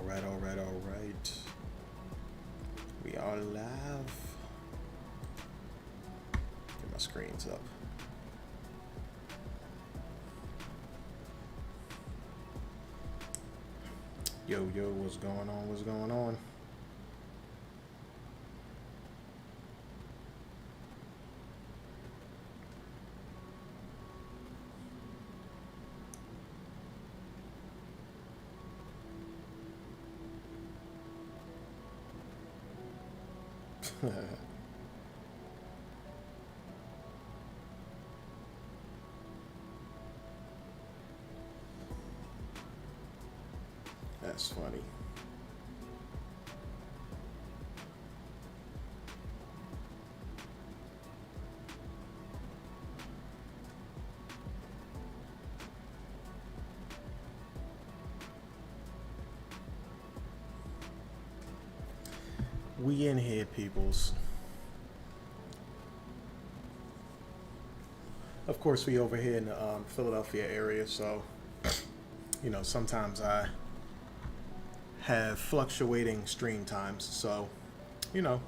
All right. We are live. Get my screens up. Yo, what's going on? What's going on? That's funny. We in here, peoples. Of course, we over here in the Philadelphia area, so sometimes I have fluctuating stream times. So, you know,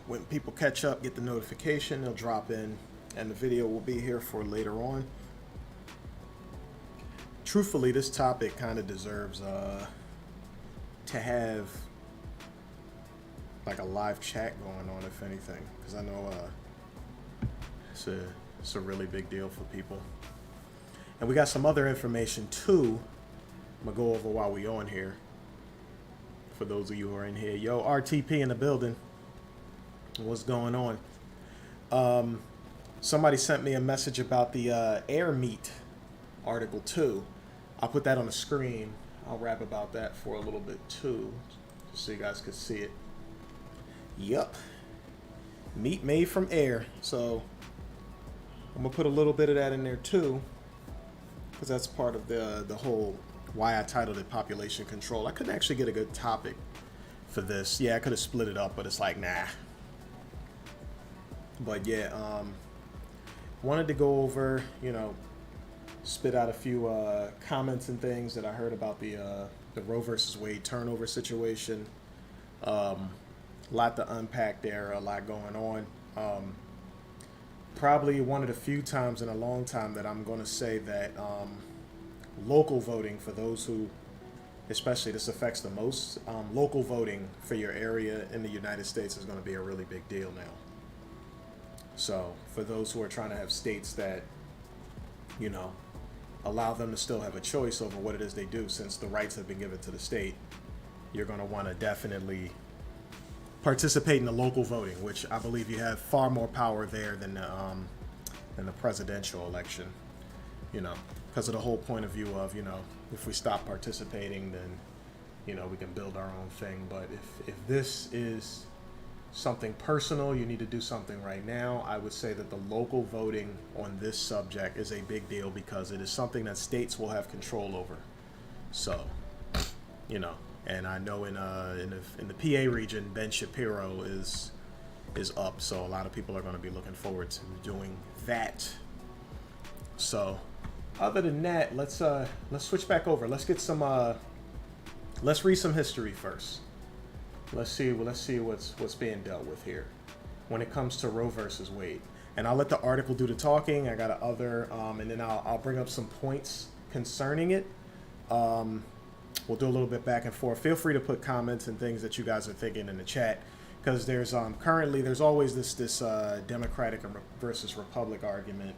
when people catch up, get the notification, they'll drop in, and the video will be here for later on. Truthfully, this topic kind of deserves to have like a live chat going on, if anything, because I know it's a really big deal for people. And we got some other information too. I'm gonna go over while we on here. For those of you who are in here, yo, RTP in the building. What's going on? Somebody sent me a message about the air meat article too. I'll put that on the screen. I'll rap about that for a little bit too, just so you guys can see it. Yup. Meat made from air. So I'm gonna put a little bit of that in there too, because that's part of the whole why I titled it population control. I couldn't actually get a good topic for this. Yeah, I could have split it up, but it's like, nah. But yeah, wanted to go over, spit out a few comments and things that I heard about the Roe versus Wade turnover situation. Lot to unpack there, a lot going on. Probably one of the few times in a long time that I'm going to say that local voting, for those who, especially this affects the most, local voting for your area in the United States is going to be a really big deal now. So for those who are trying to have states that, allow them to still have a choice over what it is they do, since the rights have been given to the state, you're going to want to definitely participate in the local voting, which I believe you have far more power there than the presidential election, because of the whole point of view of, if we stop participating, then, we can build our own thing. But if this is something personal, you need to do something right now, I would say that the local voting on this subject is a big deal, because it is something that states will have control over. So, and I know in the PA region, Ben Shapiro is up, so a lot of people are going to be looking forward to doing that. So, other than that, let's switch back over. Let's get some let's read some history first. Let's see what's being dealt with here when it comes to Roe versus Wade. And I'll let the article do the talking. I got other and then I'll bring up some points concerning it. We'll do a little bit back and forth. Feel free to put comments and things that you guys are thinking in the chat, because there's always this Democratic versus Republic argument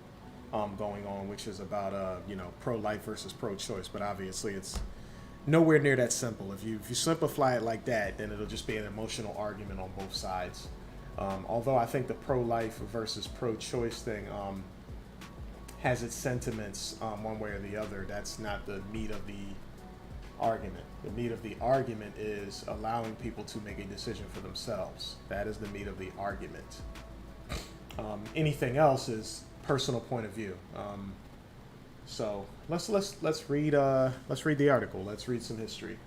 going on, which is about pro-life versus pro-choice. But obviously it's nowhere near that simple. If you simplify it like that, then it'll just be an emotional argument on both sides. Although I think the pro-life versus pro-choice thing has its sentiments one way or the other. That's not the meat of the argument. The meat of the argument is allowing people to make a decision for themselves. That is the meat of the argument. Anything else is personal point of view. So let's read the article. Let's read some history.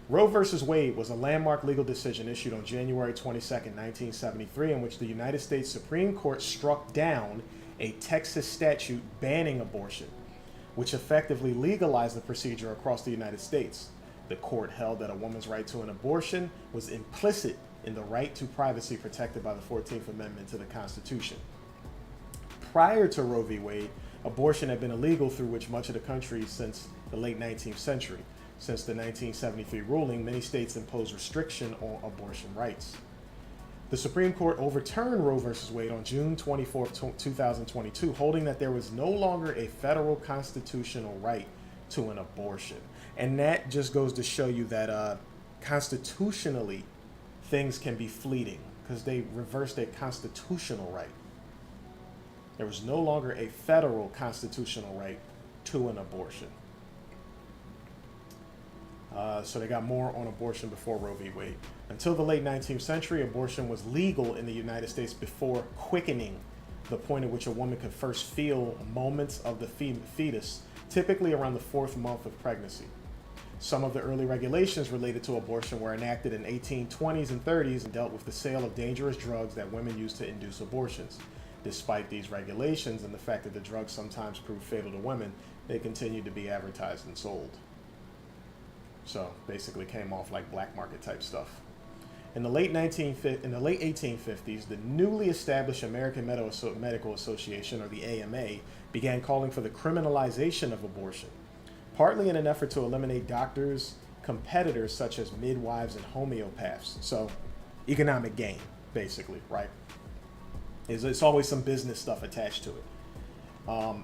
Roe versus Wade was a landmark legal decision issued on January 22nd, 1973, in which the United States Supreme Court struck down a Texas statute banning abortion, which effectively legalized the procedure across the United States. The court held that a woman's right to an abortion was implicit in the right to privacy protected by the 14th Amendment to the Constitution. Prior to Roe v. Wade, abortion had been illegal through much of the country since the late 19th century. Since the 1973 ruling, many states imposed restriction on abortion rights. The Supreme Court overturned Roe v. Wade on June 24, 2022, holding that there was no longer a federal constitutional right to an abortion. And that just goes to show you that constitutionally, things can be fleeting because they reversed a constitutional right. There was no longer a federal constitutional right to an abortion. So they got more on abortion before Roe v. Wade. Until the late 19th century, abortion was legal in the United States before quickening, the point at which a woman could first feel moments of the fetus, typically around the 4th month of pregnancy. Some of the early regulations related to abortion were enacted in 1820s and 30s and dealt with the sale of dangerous drugs that women used to induce abortions. Despite these regulations and the fact that the drugs sometimes proved fatal to women, they continued to be advertised and sold. So basically came off like black market type stuff. In the late 1850s, the newly established American Medical Association, or the AMA, began calling for the criminalization of abortion, partly in an effort to eliminate doctors' competitors such as midwives and homeopaths. So economic gain, basically, right? It's always some business stuff attached to it.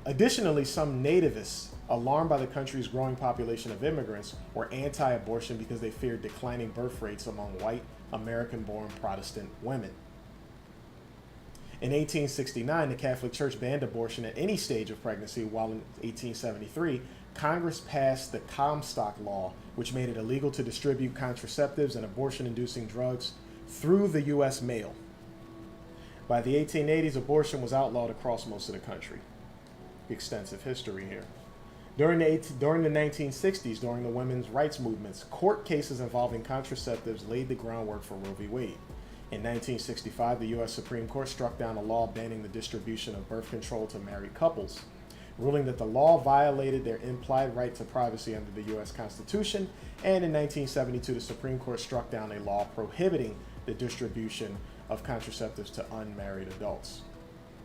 Additionally, some nativists, alarmed by the country's growing population of immigrants, were anti-abortion because they feared declining birth rates among white American-born Protestant women. In 1869, the Catholic Church banned abortion at any stage of pregnancy, while in 1873, Congress passed the Comstock Law, which made it illegal to distribute contraceptives and abortion-inducing drugs through the U.S. mail. By the 1880s, abortion was outlawed across most of the country. Extensive history here. During the 1960s, during the women's rights movements, court cases involving contraceptives laid the groundwork for Roe v. Wade. In 1965, the U.S. Supreme Court struck down a law banning the distribution of birth control to married couples, ruling that the law violated their implied right to privacy under the U.S. Constitution. And in 1972, the Supreme Court struck down a law prohibiting the distribution of contraceptives to unmarried adults.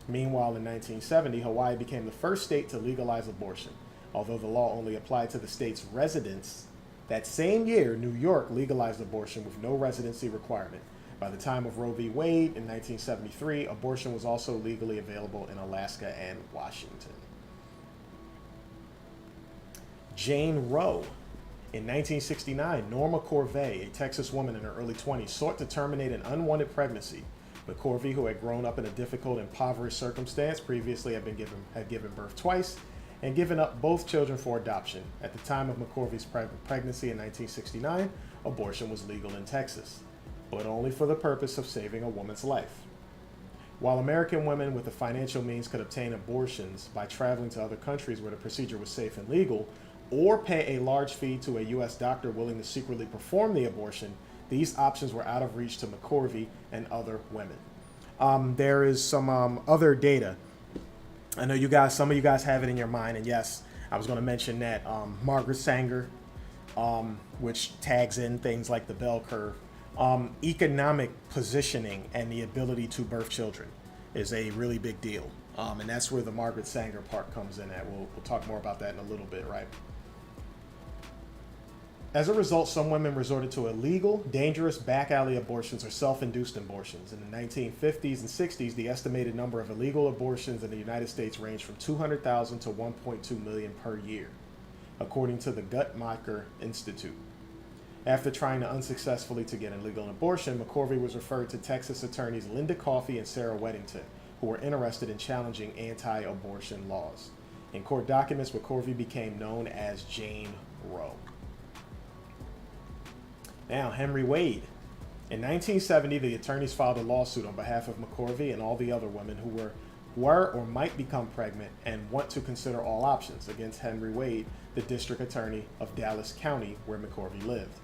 Meanwhile, in 1970, Hawaii became the first state to legalize abortion. Although the law only applied to the state's residents, that same year, New York legalized abortion with no residency requirement. By the time of Roe v. Wade in 1973, abortion was also legally available in Alaska and Washington. Jane Roe. In 1969, Norma Corvée, a Texas woman in her early 20s, sought to terminate an unwanted pregnancy. But Corvée, who had grown up in a difficult, impoverished circumstance, previously had given birth twice, and given up both children for adoption. At the time of McCorvey's pregnancy in 1969, abortion was legal in Texas, but only for the purpose of saving a woman's life. While American women with the financial means could obtain abortions by traveling to other countries where the procedure was safe and legal, or pay a large fee to a U.S. doctor willing to secretly perform the abortion, these options were out of reach to McCorvey and other women. There is some other data. I know some of you guys have it in your mind, and yes, I was going to mention that Margaret Sanger, which tags in things like the bell curve, economic positioning and the ability to birth children is a really big deal, and that's where the Margaret Sanger part comes in at. We'll talk more about that in a little bit, right? As a result, some women resorted to illegal, dangerous back alley abortions or self-induced abortions. In the 1950s and 60s, the estimated number of illegal abortions in the United States ranged from 200,000 to 1.2 million per year, according to the Guttmacher Institute. After trying unsuccessfully to get a legal abortion, McCorvey was referred to Texas attorneys Linda Coffey and Sarah Weddington, who were interested in challenging anti-abortion laws. In court documents, McCorvey became known as Jane Roe. Now, Henry Wade. In 1970, the attorneys filed a lawsuit on behalf of McCorvey and all the other women who were or might become pregnant and want to consider all options against Henry Wade, the district attorney of Dallas County, where McCorvey lived.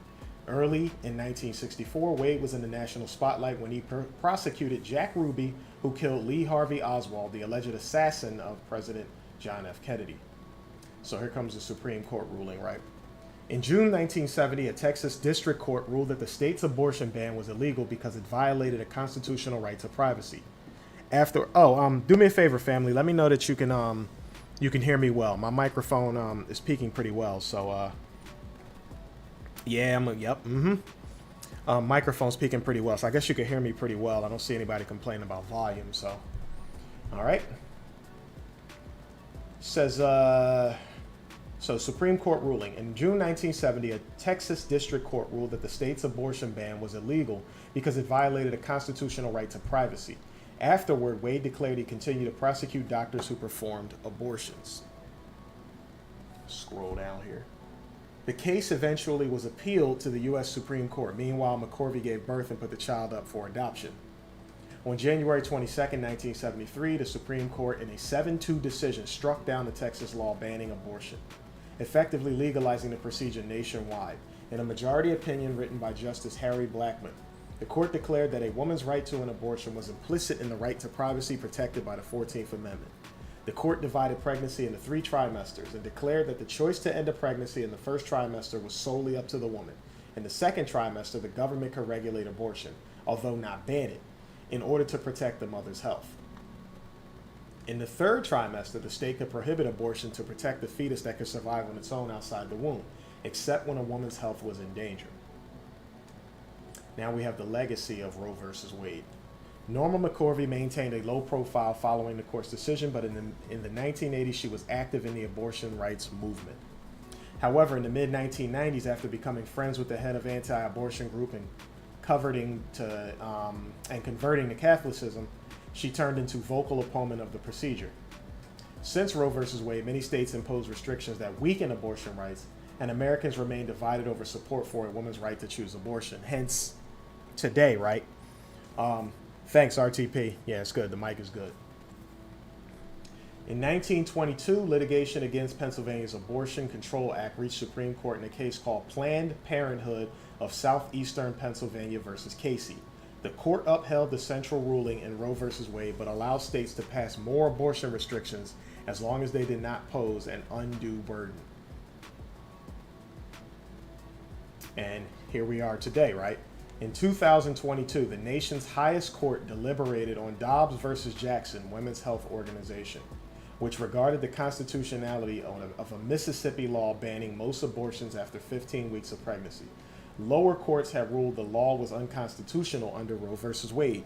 Early in 1964, Wade was in the national spotlight when he prosecuted Jack Ruby, who killed Lee Harvey Oswald, the alleged assassin of President John F. Kennedy. So here comes the Supreme Court ruling, right? In June 1970, a Texas district court ruled that the state's abortion ban was illegal because it violated a constitutional right to privacy. Do me a favor, family. Let me know that you can hear me well. My microphone is peaking pretty well, so microphone's peaking pretty well, so I guess you can hear me pretty well. I don't see anybody complaining about volume, so all right. Says Supreme Court ruling. In June 1970, a Texas district court ruled that the state's abortion ban was illegal because it violated a constitutional right to privacy. Afterward, Wade declared he continued to prosecute doctors who performed abortions. Scroll down here. The case eventually was appealed to the U.S. Supreme Court. Meanwhile, McCorvey gave birth and put the child up for adoption. On January 22, 1973, the Supreme Court, in a 7-2 decision, struck down the Texas law banning abortion, effectively legalizing the procedure nationwide. In a majority opinion written by Justice Harry Blackmun, the court declared that a woman's right to an abortion was implicit in the right to privacy protected by the 14th Amendment. The court divided pregnancy into 3 trimesters and declared that the choice to end a pregnancy in the first trimester was solely up to the woman. In the second trimester, the government could regulate abortion, although not ban it, in order to protect the mother's health. In the third trimester, the state could prohibit abortion to protect the fetus that could survive on its own outside the womb, except when a woman's health was in danger. Now we have the legacy of Roe versus Wade. Norma McCorvey maintained a low profile following the court's decision, but in the 1980s, she was active in the abortion rights movement. However, in the mid-1990s, after becoming friends with the head of anti-abortion group and converting to Catholicism, she turned into vocal opponent of the procedure. Since Roe versus Wade, many states imposed restrictions that weaken abortion rights, and Americans remain divided over support for a woman's right to choose abortion. Hence, today, right? Thanks, RTP. Yeah, it's good. The mic is good. In 1922, litigation against Pennsylvania's Abortion Control Act reached Supreme Court in a case called Planned Parenthood of Southeastern Pennsylvania versus Casey. The court upheld the central ruling in Roe versus Wade, but allowed states to pass more abortion restrictions as long as they did not pose an undue burden. And here we are today, right? In 2022, the nation's highest court deliberated on Dobbs versus Jackson Women's Health Organization, which regarded the constitutionality of a Mississippi law banning most abortions after 15 weeks of pregnancy. Lower courts have ruled the law was unconstitutional under Roe versus Wade.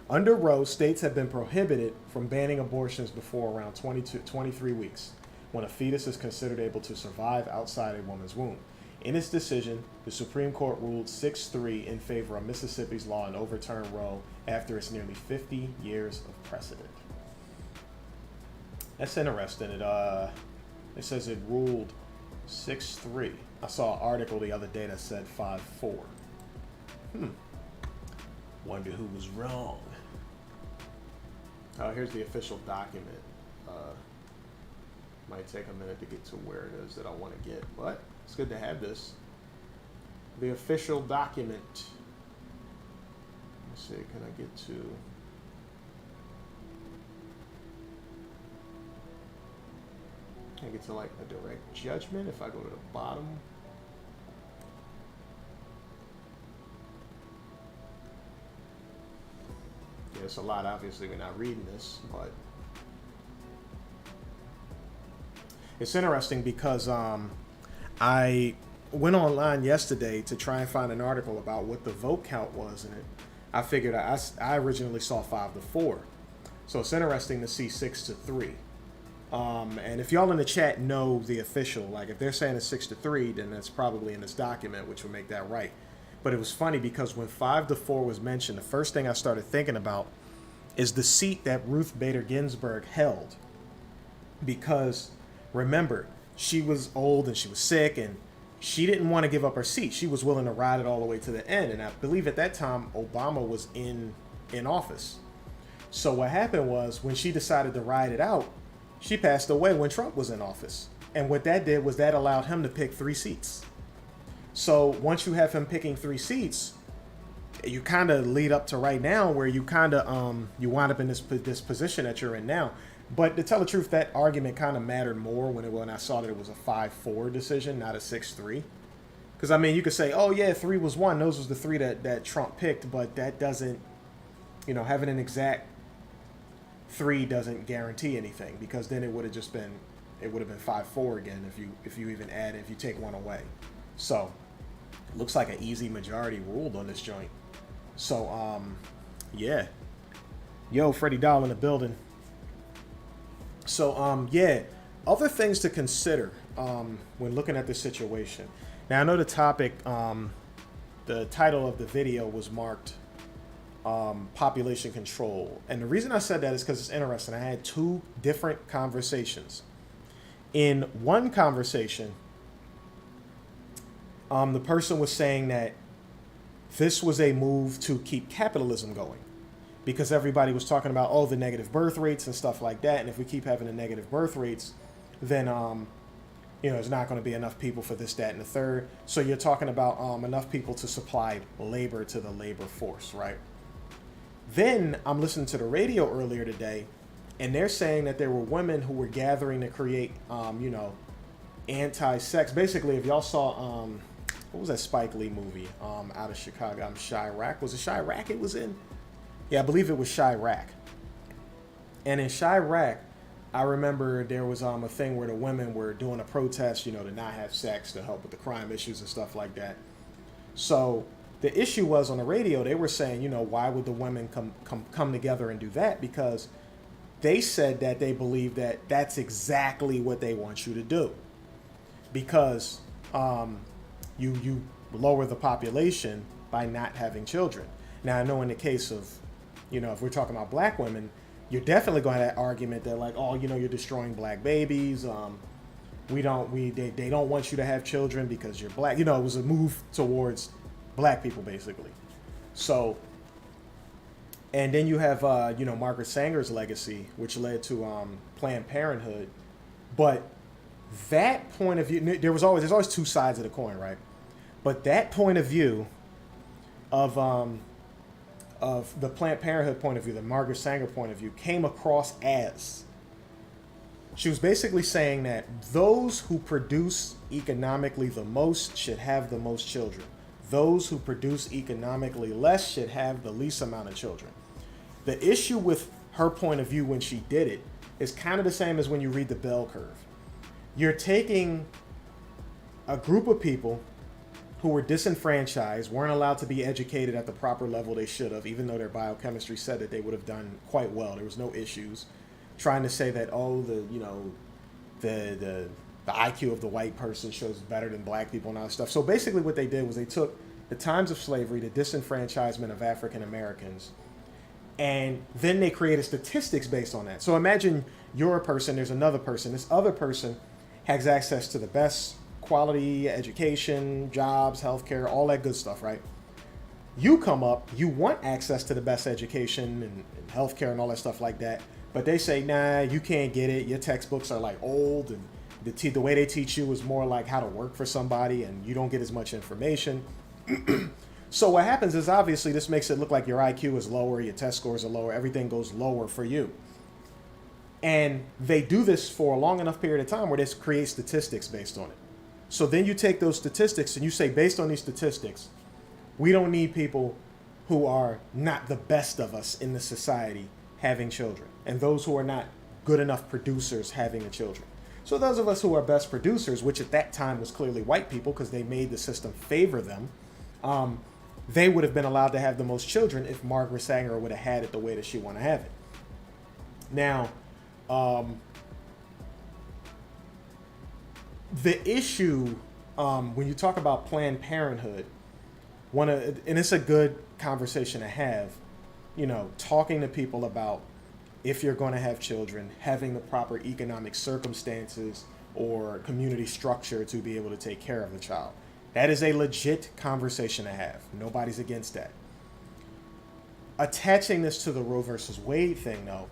Under Roe, states have been prohibited from banning abortions before around 23 weeks, when a fetus is considered able to survive outside a woman's womb. In its decision, the Supreme Court ruled 6-3 in favor of Mississippi's law and overturned Roe after its nearly 50 years of precedent. That's interesting. It says it ruled 6-3. I saw an article the other day that said 5-4. Wonder who was wrong. Here's the official document. Might take a minute to get to where it is that I want to get, but it's good to have this. The official document. Let's see, can I get to... Can I get to like a direct judgment if I go to the bottom? Yeah, it's a lot. Obviously, we're not reading this, but it's interesting because I went online yesterday to try and find an article about what the vote count was, and I figured I originally saw 5-4, so it's interesting to see 6-3. And if y'all in the chat know the official, like if they're saying it's 6-3, then that's probably in this document, which would make that right. But it was funny because when 5-4 was mentioned, the first thing I started thinking about is the seat that Ruth Bader Ginsburg held. Because remember, she was old and she was sick and she didn't want to give up her seat. She was willing to ride it all the way to the end. And I believe at that time, Obama was in office. So what happened was when she decided to ride it out, she passed away when Trump was in office. And what that did was that allowed him to pick 3 seats. So once you have him picking 3 seats, you kind of lead up to right now where you kind of you wind up in this position that you're in now. But to tell the truth, that argument kind of mattered more when I saw that it was a 5-4 decision, not a 6-3. Because I mean, you could say, oh yeah, 3 was 1. Those was the 3 that Trump picked, but that doesn't, having an exact 3 doesn't guarantee anything, because then it would have just been, it would have been 5-4 again if you even add, if you take one away. So looks like an easy majority ruled on this joint. So yeah, yo, Freddie Doll in the building. So yeah, other things to consider when looking at this situation. Now I know the topic, the title of the video was marked population control, and the reason I said that is because it's interesting. I had 2 different conversations. In one conversation, the person was saying that this was a move to keep capitalism going, because everybody was talking about, oh, the negative birth rates and stuff like that, and if we keep having the negative birth rates, then there's not going to be enough people for this, that, and the third. So you're talking about enough people to supply labor to the labor force, right? Then I'm listening to the radio earlier today, and they're saying that there were women who were gathering to create, anti-sex. Basically, if y'all saw, what was that Spike Lee movie out of Chicago? Chirac. Was it Chirac it was in? Yeah, I believe it was Chirac. And in Chirac, I remember there was a thing where the women were doing a protest, to not have sex, to help with the crime issues and stuff like that. So the issue was, on the radio, they were saying, why would the women come together and do that? Because they said that they believe that that's exactly what they want you to do. Because you lower the population by not having children. Now, I know in the case of, if we're talking about black women, you're definitely going to have that argument that, like, oh, you're destroying black babies. They don't want you to have children because you're black. It was a move towards black people, basically. So, and then you have, Margaret Sanger's legacy, which led to Planned Parenthood. But that point of view, there's always 2 sides of the coin, right? But that point of view of the Planned Parenthood point of view, the Margaret Sanger point of view, came across as, she was basically saying that those who produce economically the most should have the most children. Those who produce economically less should have the least amount of children. The issue with her point of view when she did it is kind of the same as when you read the bell curve. You're taking a group of people who were disenfranchised, weren't allowed to be educated at the proper level they should have, even though their biochemistry said that they would have done quite well. There was no issues. Trying to say that, oh, the IQ of the white person shows better than black people and all that stuff. So basically what they did was they took the times of slavery, the disenfranchisement of African Americans, and then they created statistics based on that. So imagine you're a person, there's another person. This other person has access to the best quality education, jobs, healthcare, all that good stuff, right? You come up, you want access to the best education and healthcare and all that stuff like that, but they say, nah, you can't get it. Your textbooks are like old, and the way they teach you is more like how to work for somebody, and you don't get as much information. So what happens is, obviously, this makes it look like your IQ is lower, your test scores are lower, everything goes lower for you. And they do this for a long enough period of time where they create statistics based on it. So then you take those statistics and you say, based on these statistics, we don't need people who are not the best of us in the society having children, and those who are not good enough producers having the children. So those of us who are best producers, which at that time was clearly white people because they made the system favor them, they would have been allowed to have the most children if Margaret Sanger would have had it the way that she wanted to have it. Now, the issue when you talk about Planned Parenthood, and it's a good conversation to have, talking to people about, if you're going to have children, having the proper economic circumstances or community structure to be able to take care of the child. That is a legit conversation to have. Nobody's against that. Attaching this to the Roe versus Wade thing, though,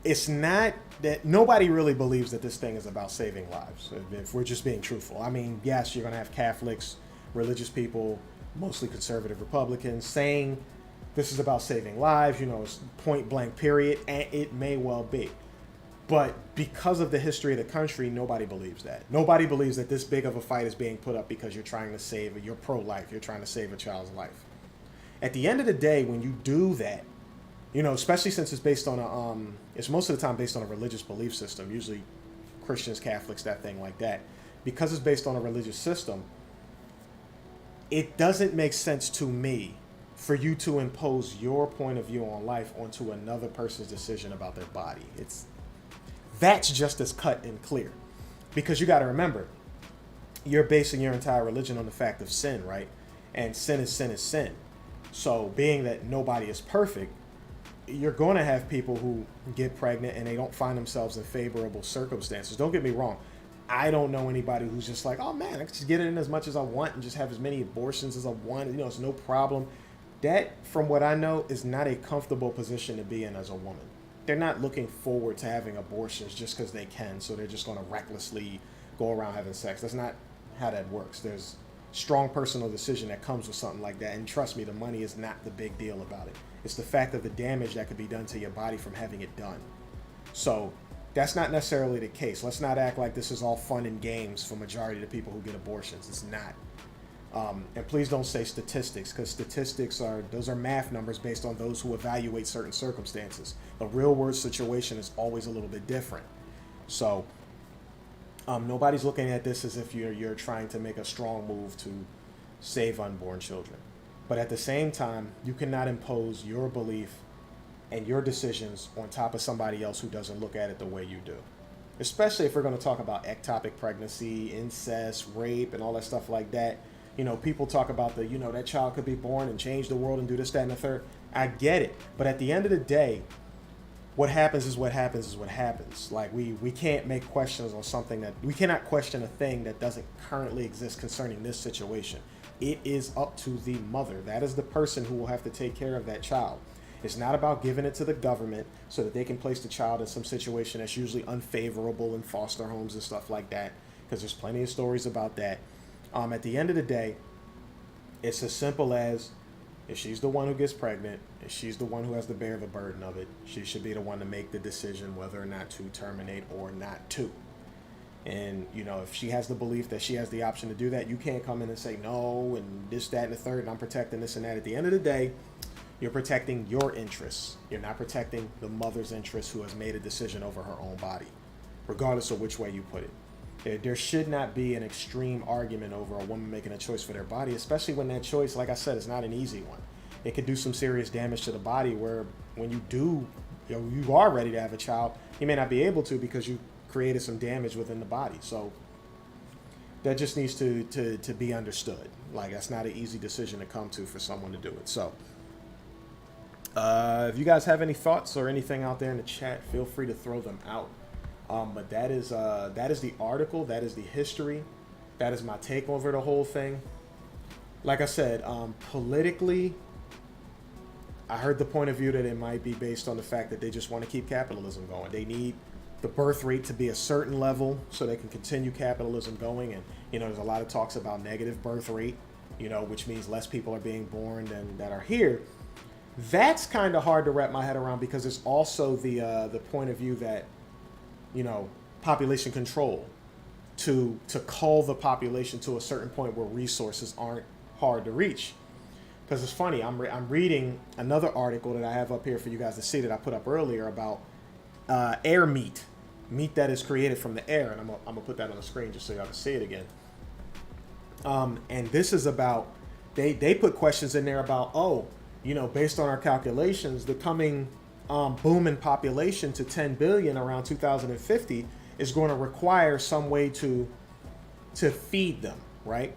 it's not that nobody really believes that this thing is about saving lives, if we're just being truthful. I mean, yes, you're going to have Catholics, religious people, mostly conservative Republicans, saying this is about saving lives, it's point blank period, and it may well be. But because of the history of the country, nobody believes that. Nobody believes that this big of a fight is being put up because you're trying to save, you're pro-life, you're trying to save a child's life. At the end of the day, when you do that, especially since it's based on it's most of the time based on a religious belief system, usually Christians, Catholics, that thing like that. Because it's based on a religious system, it doesn't make sense to me for you to impose your point of view on life onto another person's decision about their body. That's just as cut and clear. Because you got to remember, you're basing your entire religion on the fact of sin, right? And sin is sin is sin. So being that nobody is perfect, you're going to have people who get pregnant and they don't find themselves in favorable circumstances. Don't get me wrong. I don't know anybody who's just like, oh man, I can just get it in as much as I want and just have as many abortions as I want. It's no problem. That, from what I know, is not a comfortable position to be in as a woman. They're not looking forward to having abortions just because they can, so they're just going to recklessly go around having sex. That's not how that works. There's strong personal decision that comes with something like that. And trust me, the money is not the big deal about it. It's the fact of the damage that could be done to your body from having it done. So that's not necessarily the case. Let's not act like this is all fun and games for majority of the people who get abortions. It's not. And please don't say statistics, because statistics those are math numbers based on those who evaluate certain circumstances. The real world situation is always a little bit different. So nobody's looking at this as if you're trying to make a strong move to save unborn children. But at the same time, you cannot impose your belief and your decisions on top of somebody else who doesn't look at it the way you do. Especially if we're going to talk about ectopic pregnancy, incest, rape, and all that stuff like that. People talk about that child could be born and change the world and do this, that, and the third. I get it. But at the end of the day, what happens is what happens is what happens. Like, we can't make questions on something we cannot question a thing that doesn't currently exist concerning this situation. It is up to the mother. That is the person who will have to take care of that child. It's not about giving it to the government so that they can place the child in some situation that's usually unfavorable in foster homes and stuff like that, because there's plenty of stories about that. At the end of the day, it's as simple as, if she's the one who gets pregnant, if she's the one who has to bear the burden of it, she should be the one to make the decision whether or not to terminate or not to. And, if she has the belief that she has the option to do that, you can't come in and say no and this, that, and the third, and I'm protecting this and that. At the end of the day, you're protecting your interests. You're not protecting the mother's interests who has made a decision over her own body, regardless of which way you put it. There should not be an extreme argument over a woman making a choice for their body, especially when that choice, like I said, is not an easy one. It could do some serious damage to the body where when you are ready to have a child, you may not be able to because you created some damage within the body. So that just needs to be understood. Like, that's not an easy decision to come to for someone to do it. So if you guys have any thoughts or anything out there in the chat, feel free to throw them out. But that is the article. That is the history. That is my take over the whole thing. Like I said, politically, I heard the point of view that it might be based on the fact that they just want to keep capitalism going. They need the birth rate to be a certain level so they can continue capitalism going. And, there's a lot of talks about negative birth rate, which means less people are being born than that are here. That's kind of hard to wrap my head around, because it's also the point of view that, population control, to cull the population to a certain point where resources aren't hard to reach. Because it's funny, I'm reading another article that I have up here for you guys to see that I put up earlier about air meat that is created from the air, and I'm gonna put that on the screen just so y'all can see it again. And this is about, they put questions in there about, based on our calculations, the coming boom in population to 10 billion around 2050 is going to require some way to feed them, right?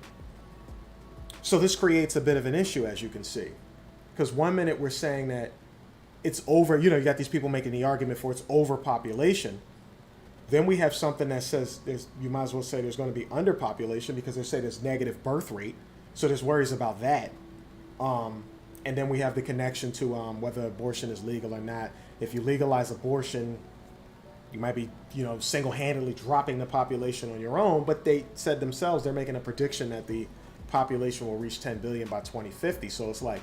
So this creates a bit of an issue, as you can see, because one minute we're saying that it's over, you got these people making the argument for it's overpopulation. Then we have something that says you might as well say there's going to be underpopulation, because they say there's negative birth rate. So there's worries about that. And then we have the connection to whether abortion is legal or not. If you legalize abortion, you might be, single-handedly dropping the population on your own. But they said themselves, they're making a prediction that the population will reach 10 billion by 2050. So it's like,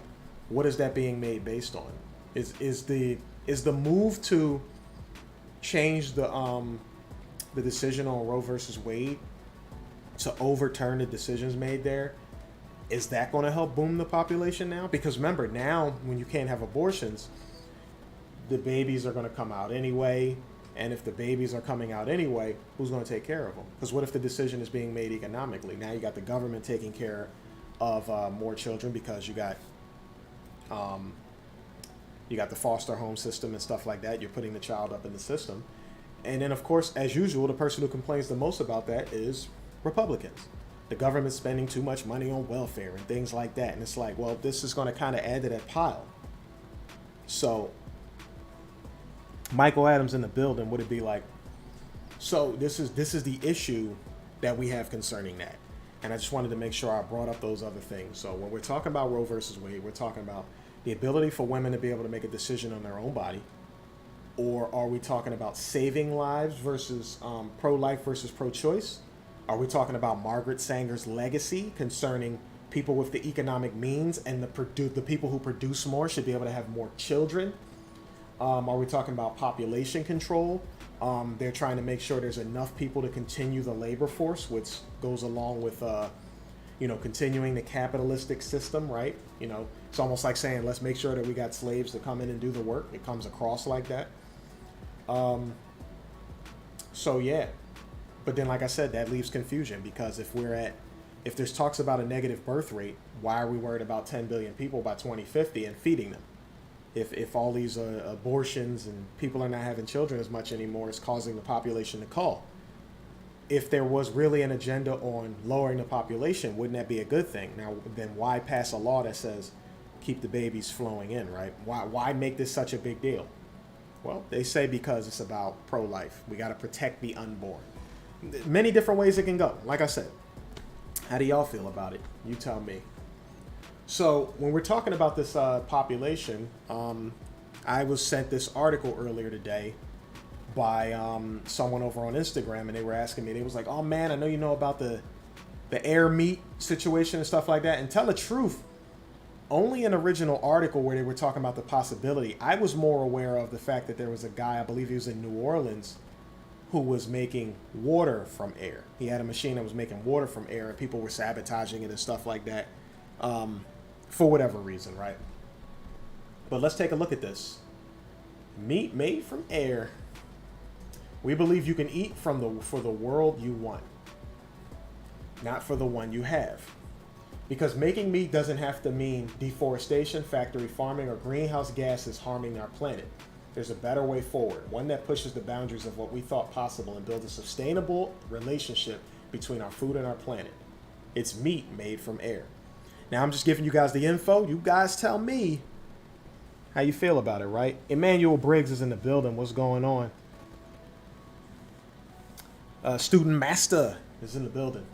what is that being made based on? Is the move to change the decision on Roe versus Wade to overturn the decisions made there? Is that going to help boom the population now? Because remember, now when you can't have abortions, the babies are going to come out anyway. And if the babies are coming out anyway, who's going to take care of them? Because what if the decision is being made economically? Now you got the government taking care of more children because you got the foster home system and stuff like that. You're putting the child up in the system. And then, of course, as usual, the person who complains the most about that is Republicans. The government's spending too much money on welfare and things like that. And it's like, well, this is going to kind of add to that pile. So Michael Adams in the building, would it be like, so this is the issue that we have concerning that. And I just wanted to make sure I brought up those other things. So when we're talking about Roe versus Wade, we're talking about the ability for women to be able to make a decision on their own body. Or are we talking about saving lives versus pro-life versus pro-choice? Are we talking about Margaret Sanger's legacy concerning people with the economic means and the people who produce more should be able to have more children? Are we talking about population control? They're trying to make sure there's enough people to continue the labor force, which goes along with, continuing the capitalistic system, right? It's almost like saying, let's make sure that we got slaves to come in and do the work. It comes across like that. So yeah, but then, like I said, that leaves confusion because if there's talks about a negative birth rate, why are we worried about 10 billion people by 2050 and feeding them? If all these abortions and people are not having children as much anymore, it's causing the population to call. If there was really an agenda on lowering the population, wouldn't that be a good thing? Now, then why pass a law that says keep the babies flowing in, right? Why make this such a big deal? Well, they say because it's about pro-life. We got to protect the unborn. Many different ways it can go. Like I said, how do y'all feel about it? You tell me. So when we're talking about this population, I was sent this article earlier today by someone over on Instagram, and they were asking me, they was like, oh man, I know you know about the air meat situation and stuff like that. And tell the truth, only an original article where they were talking about the possibility. I was more aware of the fact that there was a guy, I believe he was in New Orleans, who was making water from air. He had a machine that was making water from air, and people were sabotaging it and stuff like that for whatever reason, right? But let's take a look at this. Meat made from air. We believe you can eat for the world you want, not for the one you have. Because making meat doesn't have to mean deforestation, factory farming, or greenhouse gases harming our planet. There's a better way forward, one that pushes the boundaries of what we thought possible and builds a sustainable relationship between our food and our planet. It's meat made from air. Now, I'm just giving you guys the info. You guys tell me how you feel about it, right? Emmanuel Briggs is in the building. What's going on? Student Master is in the building.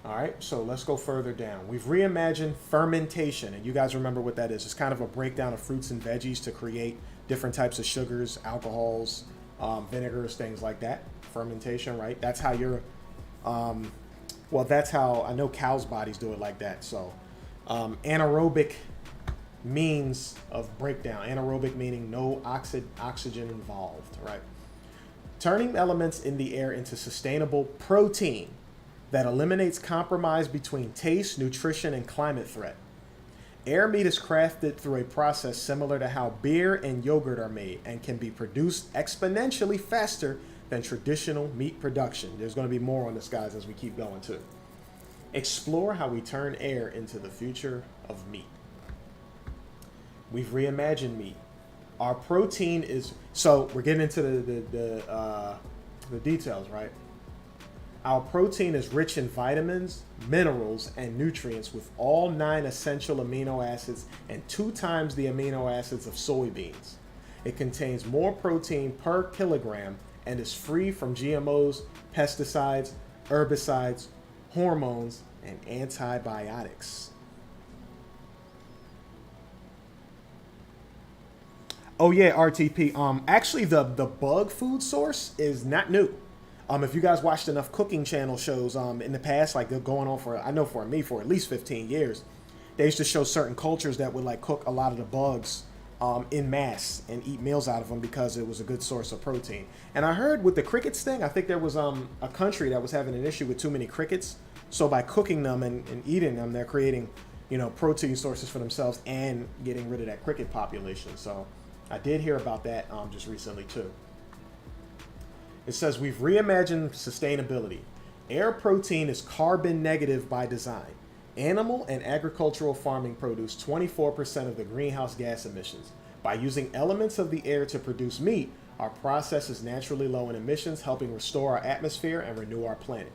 All right, so let's go further down. We've reimagined fermentation, and you guys remember what that is. It's kind of a breakdown of fruits and veggies to create different types of sugars, alcohols, vinegars, things like that. Fermentation, right? That's how you're, that's how I know cows' bodies do it like that. So anaerobic means of breakdown. Anaerobic meaning no oxygen involved, right? Turning elements in the air into sustainable protein that eliminates compromise between taste, nutrition, and climate threat. Air meat is crafted through a process similar to how beer and yogurt are made and can be produced exponentially faster than traditional meat production. There's going to be more on this, guys, as we keep going too. Explore how we turn air into the future of meat. We've reimagined meat. Our protein is, so we're getting into the details, right? Our protein is rich in vitamins, minerals, and nutrients with all 9 essential amino acids and 2 times the amino acids of soybeans. It contains more protein per kilogram and is free from GMOs, pesticides, herbicides, hormones, and antibiotics. Oh yeah, RTP. Actually, the bug food source is not new. If you guys watched enough cooking channel shows in the past, like they're going on for, I know for me, for at least 15 years, they used to show certain cultures that would like cook a lot of the bugs in mass and eat meals out of them because it was a good source of protein. And I heard with the crickets thing, I think there was a country that was having an issue with too many crickets. So by cooking them and eating them, they're creating, protein sources for themselves and getting rid of that cricket population. So I did hear about that just recently too. It says we've reimagined sustainability. Air protein is carbon negative by design. Animal and agricultural farming produce 24% of the greenhouse gas emissions. By using elements of the air to produce meat, our process is naturally low in emissions, helping restore our atmosphere and renew our planet.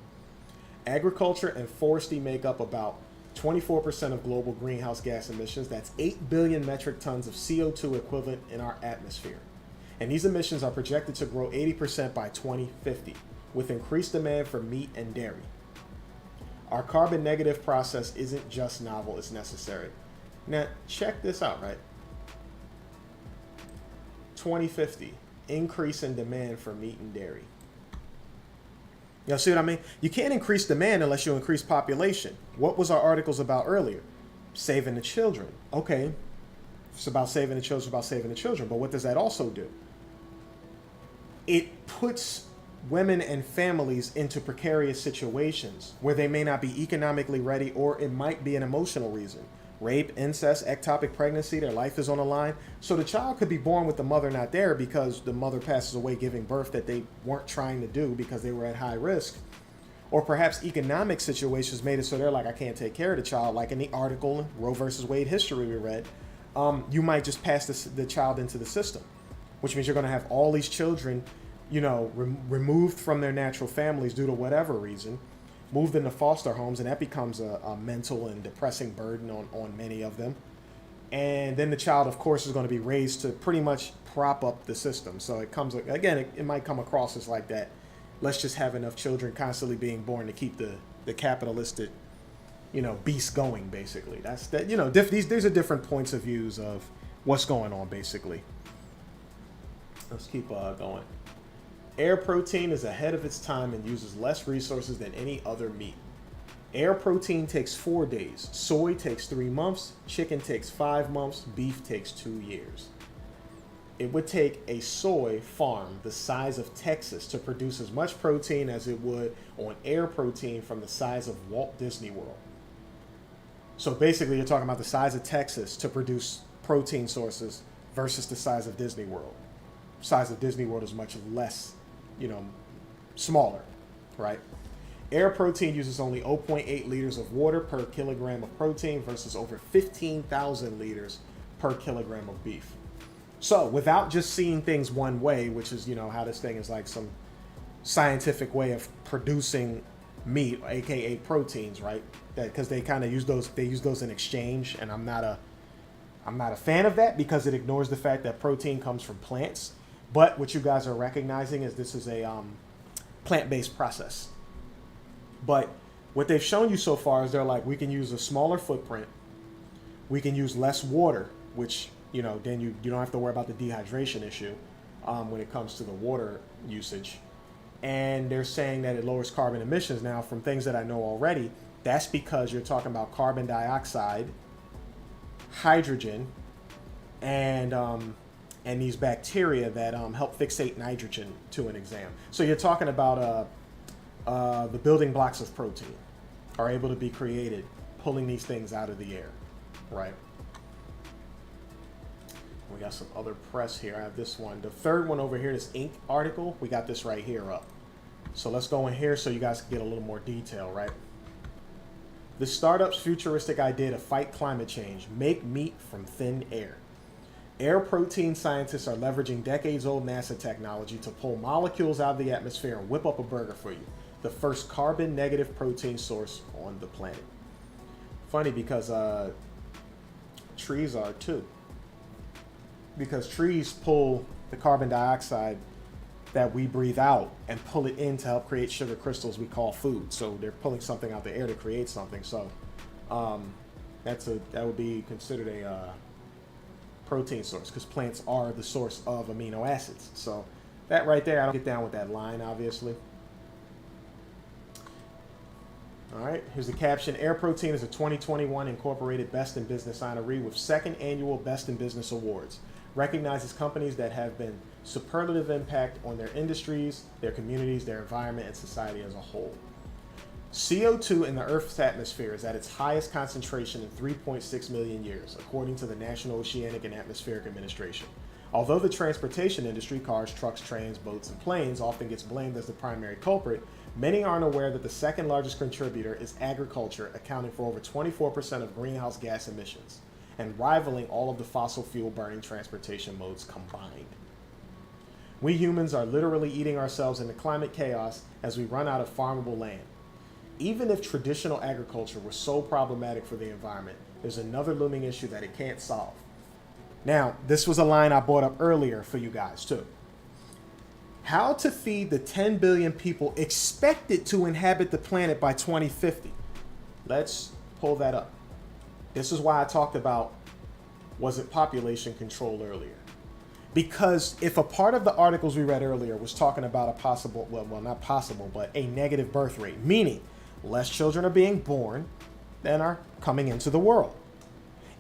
Agriculture and forestry make up about 24% of global greenhouse gas emissions. That's 8 billion metric tons of CO2 equivalent in our atmosphere. And these emissions are projected to grow 80% by 2050, with increased demand for meat and dairy. Our carbon negative process isn't just novel, it's necessary. Now, check this out, right? 2050, increase in demand for meat and dairy. See what I mean? You can't increase demand unless you increase population. What was our articles about earlier? Saving the children. Okay, it's about saving the children, but what does that also do? It puts women and families into precarious situations where they may not be economically ready, or it might be an emotional reason. Rape, incest, ectopic pregnancy, their life is on the line. So the child could be born with the mother not there because the mother passes away giving birth that they weren't trying to do because they were at high risk. Or perhaps economic situations made it so they're like, I can't take care of the child. Like in the article, Roe versus Wade history we read, you might just pass the child into the system, which means you're going to have all these children removed from their natural families due to whatever reason, moved into foster homes, and that becomes a mental and depressing burden on many of them. And then the child, of course, is going to be raised to pretty much prop up the system. So it comes, again, it might come across as like that. Let's just have enough children constantly being born to keep the capitalistic, beast going, basically. That's that, these are different points of views of what's going on, basically. Let's keep going. Air protein is ahead of its time and uses less resources than any other meat. Air protein takes 4 days. Soy takes 3 months. Chicken takes 5 months. Beef takes 2 years. It would take a soy farm the size of Texas to produce as much protein as it would on air protein from the size of Walt Disney World. So basically, you're talking about the size of Texas to produce protein sources versus the size of Disney World. The size of Disney World is much less, smaller, right? Air protein uses only 0.8 liters of water per kilogram of protein versus over 15,000 liters per kilogram of beef. So without just seeing things one way, which is, how this thing is like some scientific way of producing meat, aka proteins, right? That because they kind of use those in exchange, and I'm not a fan of that because it ignores the fact that protein comes from plants. But what you guys are recognizing is this is a plant-based process. But what they've shown you so far is they're like, we can use a smaller footprint, we can use less water, which then you don't have to worry about the dehydration issue when it comes to the water usage. And they're saying that it lowers carbon emissions. Now, from things that I know already, that's because you're talking about carbon dioxide, hydrogen, and these bacteria that help fixate nitrogen to an exam. So you're talking about the building blocks of protein are able to be created, pulling these things out of the air, right? We got some other press here. I have this one. The third one over here, this Inc. article, we got this right here up. So let's go in here so you guys can get a little more detail, right? The startup's futuristic idea to fight climate change, make meat from thin air. Air protein scientists are leveraging decades-old NASA technology to pull molecules out of the atmosphere and whip up a burger for you. The first carbon-negative protein source on the planet. Funny because trees are too. Because trees pull the carbon dioxide that we breathe out and pull it in to help create sugar crystals we call food. So they're pulling something out the air to create something. So that would be considered a protein source because plants are the source of amino acids. So that right there, I don't get down with that line, obviously. All right, here's the caption. Air Protein is a 2021 Incorporated Best in Business honoree with second annual Best in Business Awards. Recognizes companies that have been superlative impact on their industries, their communities, their environment, and society as a whole. CO2 in the Earth's atmosphere is at its highest concentration in 3.6 million years, according to the National Oceanic and Atmospheric Administration. Although the transportation industry, cars, trucks, trains, boats, and planes, often gets blamed as the primary culprit, many aren't aware that the second largest contributor is agriculture, accounting for over 24% of greenhouse gas emissions, and rivaling all of the fossil fuel burning transportation modes combined. We humans are literally eating ourselves into climate chaos as we run out of farmable land. Even if traditional agriculture was so problematic for the environment, there's another looming issue that it can't solve. Now, this was a line I brought up earlier for you guys too. How to feed the 10 billion people expected to inhabit the planet by 2050. Let's pull that up. This is why I talked about, was it population control earlier? Because if a part of the articles we read earlier was talking about a possible, well, not possible, but a negative birth rate, meaning less children are being born than are coming into the world.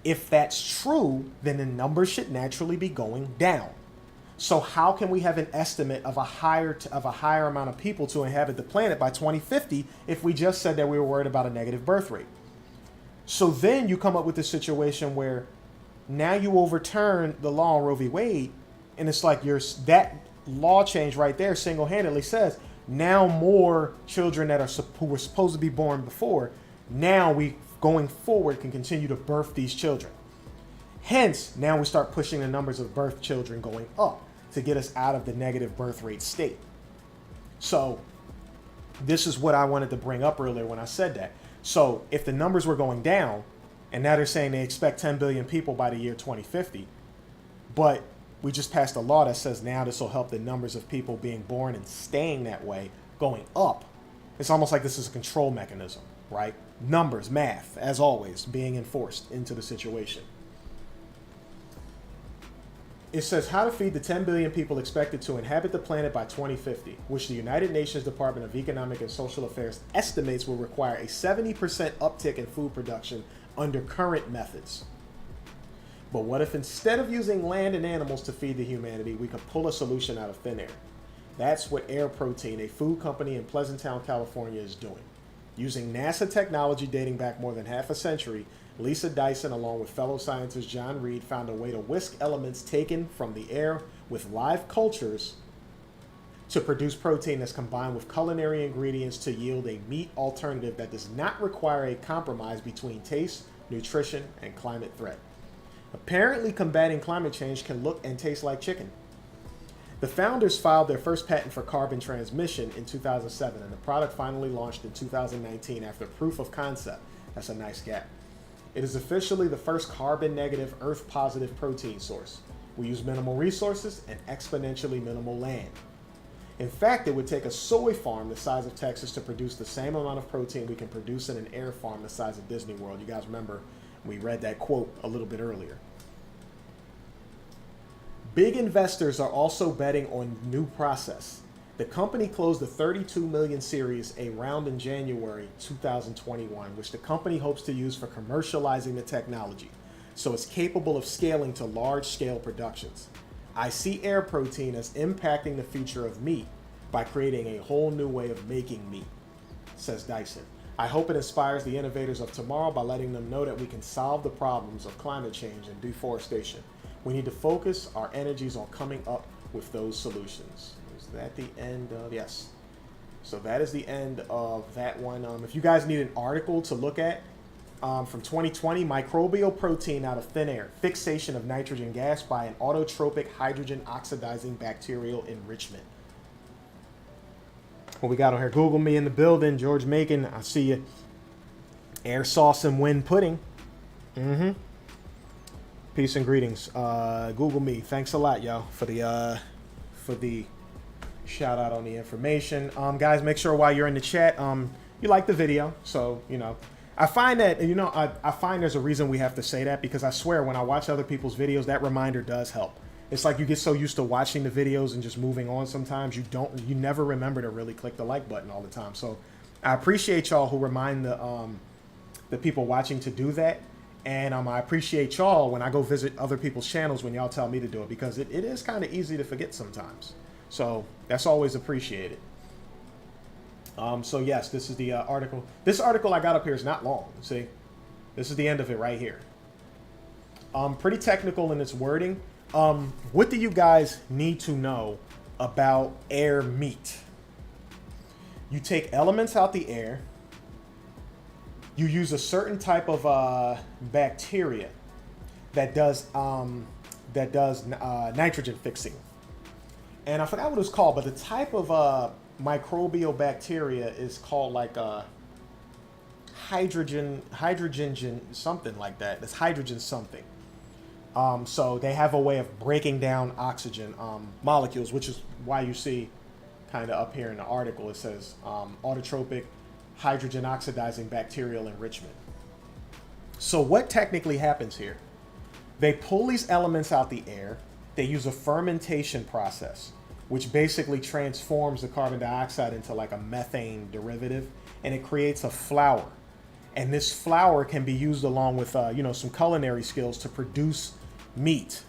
If that's true, then the numbers should naturally be going down. So how can we have an estimate of a higher amount of people to inhabit the planet by 2050 if we just said that we were worried about a negative birth rate? So then you come up with this situation where now you overturn the law on Roe v. Wade, and it's like that law change right there single-handedly says now more children that who were supposed to be born before, now we going forward can continue to birth these children. Hence, now we start pushing the numbers of birth children going up to get us out of the negative birth rate state. So this is what I wanted to bring up earlier when I said that. So if the numbers were going down, and now they're saying they expect 10 billion people by the year 2050, but we just passed a law that says now this will help the numbers of people being born and staying that way going up. It's almost like this is a control mechanism, right? Numbers, math, as always, being enforced into the situation. It says how to feed the 10 billion people expected to inhabit the planet by 2050, which the United Nations Department of Economic and Social Affairs estimates will require a 70% uptick in food production under current methods. But what if instead of using land and animals to feed the humanity, we could pull a solution out of thin air? That's what Air Protein, a food company in Pleasant Town, California, is doing. Using NASA technology dating back more than half a century, Lisa Dyson, along with fellow scientist John Reed, found a way to whisk elements taken from the air with live cultures to produce protein that's combined with culinary ingredients to yield a meat alternative that does not require a compromise between taste, nutrition, and climate threat. Apparently, combating climate change can look and taste like chicken. The founders filed their first patent for carbon transmission in 2007, and the product finally launched in 2019 after proof of concept. That's a nice gap. It is officially the first carbon-negative, earth-positive protein source. We use minimal resources and exponentially minimal land. In fact, it would take a soy farm the size of Texas to produce the same amount of protein we can produce in an air farm the size of Disney World. You guys remember we read that quote a little bit earlier. Big investors are also betting on new process. The company closed the 32 million Series A round in January 2021, which the company hopes to use for commercializing the technology, so it's capable of scaling to large-scale productions. I see Air Protein as impacting the future of meat by creating a whole new way of making meat, says Dyson. I hope it inspires the innovators of tomorrow by letting them know that we can solve the problems of climate change and deforestation. We need to focus our energies on coming up with those solutions. Is that the end of? Yes. So that is the end of that one. If you guys need an article to look at from 2020, microbial protein out of thin air, fixation of nitrogen gas by an autotropic hydrogen oxidizing bacterial enrichment. What we got on here? Google me in the building. George Macon, I see you. Air sauce and wind pudding. Peace and greetings. Google me. Thanks a lot, y'all, for the shout out on the information. Guys, make sure while you're in the chat, you like the video. So, you know, I find that, you know, I find there's a reason we have to say that, because I swear when I watch other people's videos, that reminder does help. It's like you get so used to watching the videos and just moving on sometimes, you never remember to really click the like button all the time. So I appreciate y'all who remind the people watching to do that. And I appreciate y'all when I go visit other people's channels when y'all tell me to do it, because it is kind of easy to forget sometimes. So that's always appreciated. So yes, this is the article. This article I got up here is not long. See, this is the end of it right here. Pretty technical in its wording. What do you guys need to know about air meat? You take elements out the air. You use a certain type of bacteria that does nitrogen fixing. And I forgot what it's called, but the type of microbial bacteria is called like hydrogen something like that. It's hydrogen something. So they have a way of breaking down oxygen molecules, which is why you see kind of up here in the article, it says autotrophic hydrogen oxidizing bacterial enrichment. So what technically happens here? They pull these elements out the air. They use a fermentation process, which basically transforms the carbon dioxide into like a methane derivative, and it creates a flour. And this flour can be used along with some culinary skills to produce meat.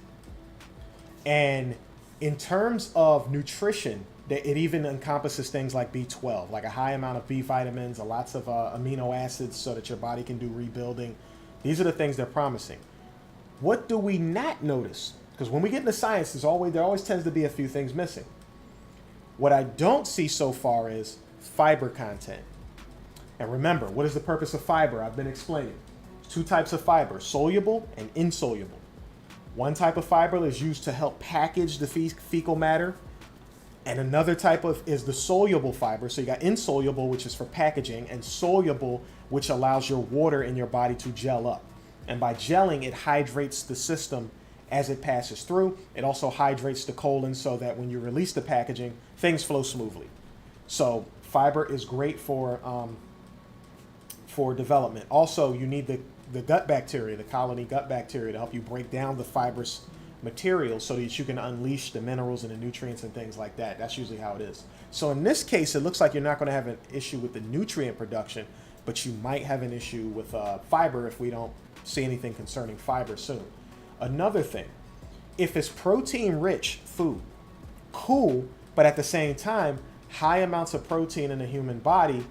And in terms of nutrition, it even encompasses things like B12, like a high amount of B vitamins, lots of amino acids so that your body can do rebuilding. These are the things they're promising. What do we not notice? Because when we get into science, there always tends to be a few things missing. What I don't see so far is fiber content. And remember, what is the purpose of fiber? I've been explaining. Two types of fiber, soluble and insoluble. One type of fiber is used to help package the fecal matter. And another type is the soluble fiber. So you got insoluble, which is for packaging, and soluble, which allows your water in your body to gel up. And by gelling, it hydrates the system as it passes through. It also hydrates the colon so that when you release the packaging, things flow smoothly. So fiber is great for development. Also, you need the gut bacteria, the colony gut bacteria, to help you break down the fibrous material so that you can unleash the minerals and the nutrients and things like that. That's usually how it is. So in this case, it looks like you're not going to have an issue with the nutrient production, but you might have an issue with fiber if we don't see anything concerning fiber soon. Another thing, if it's protein-rich food, cool, but at the same time, high amounts of protein in the human body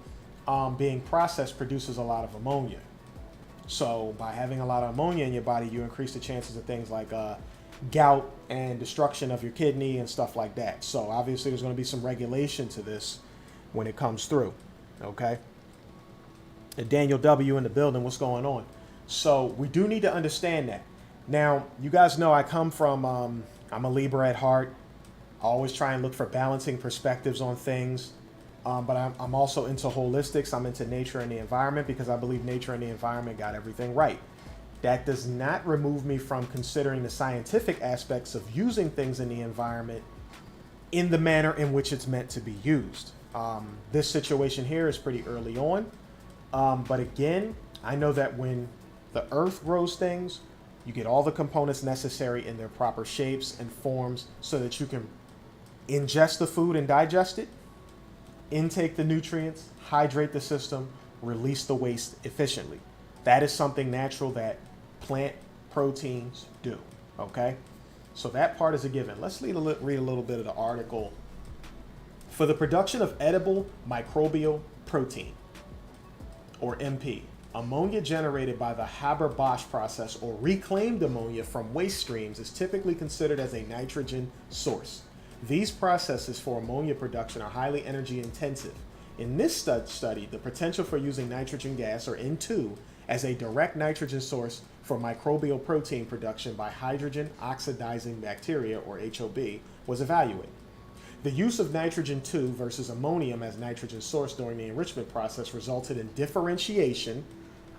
being processed produces a lot of ammonia. So by having a lot of ammonia in your body, you increase the chances of things like gout and destruction of your kidney and stuff like that. So obviously there's going to be some regulation to this when it comes through. Okay. And Daniel W. in the building, what's going on? So we do need to understand that. Now, you guys know I come from, I'm a Libra at heart. I always try and look for balancing perspectives on things. But I'm also into holistics. I'm into nature and the environment because I believe nature and the environment got everything right. That does not remove me from considering the scientific aspects of using things in the environment in the manner in which it's meant to be used. This situation here is pretty early on. But again, I know that when the earth grows things, you get all the components necessary in their proper shapes and forms so that you can ingest the food and digest it, intake the nutrients, hydrate the system, release the waste efficiently. That is something natural that plant proteins do, okay? So that part is a given. Let's read a little bit of the article. For the production of edible microbial protein, or MP, ammonia generated by the Haber-Bosch process or reclaimed ammonia from waste streams is typically considered as a nitrogen source. These processes for ammonia production are highly energy intensive. In this study, the potential for using nitrogen gas, or N2, as a direct nitrogen source for microbial protein production by hydrogen oxidizing bacteria, or HOB, was evaluated. The use of nitrogen 2 versus ammonium as nitrogen source during the enrichment process resulted in differentiation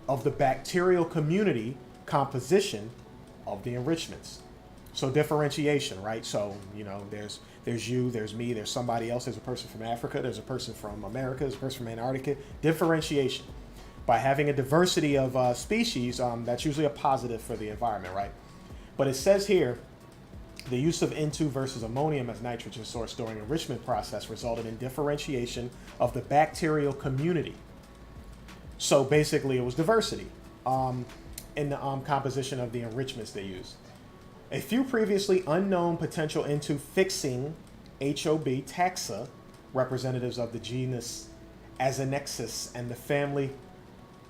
of the bacterial community composition of the enrichments. So differentiation, right? So, there's you, there's me, there's somebody else, there's a person from Africa, there's a person from America, there's a person from Antarctica. Differentiation. By having a diversity of species, that's usually a positive for the environment, right? But it says here, The use of N2 versus ammonium as nitrogen source during enrichment process resulted in differentiation of the bacterial community. So basically, it was diversity in the composition of the enrichments they used. A few previously unknown potential N2 fixing HOB taxa, representatives of the genus Azinexus and the family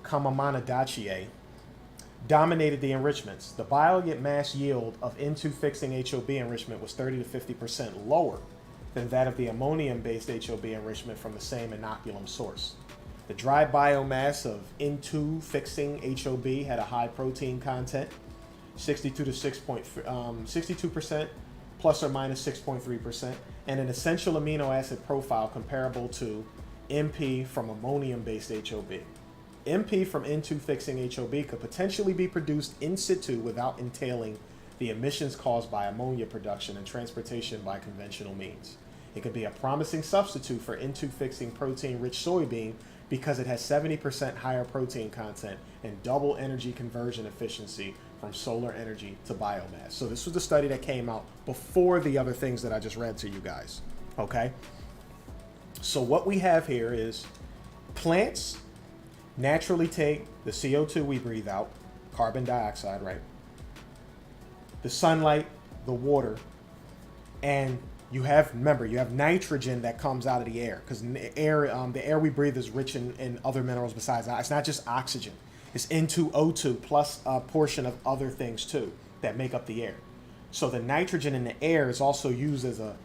Camomonidaceae, dominated the enrichments. The biomass yield of N2 fixing HOB enrichment was 30 to 50% lower than that of the ammonium-based HOB enrichment from the same inoculum source. The dry biomass of N2 fixing HOB had a high protein content, 62 to 62% plus or minus 6.3%, and an essential amino acid profile comparable to MP from ammonium-based HOB. MP from N2 fixing HOB could potentially be produced in situ without entailing the emissions caused by ammonia production and transportation by conventional means. It could be a promising substitute for N2 fixing protein-rich soybean because it has 70% higher protein content and double energy conversion efficiency from solar energy to biomass. So this was the study that came out before the other things that I just read to you guys, okay? So what we have here is plants naturally take the CO2 we breathe out, carbon dioxide, right? The sunlight, the water, and you have nitrogen that comes out of the air because the air we breathe is rich in other minerals besides oxygen. It's not just oxygen. It's N2O2 plus a portion of other things too that make up the air. So the nitrogen in the air is also used as a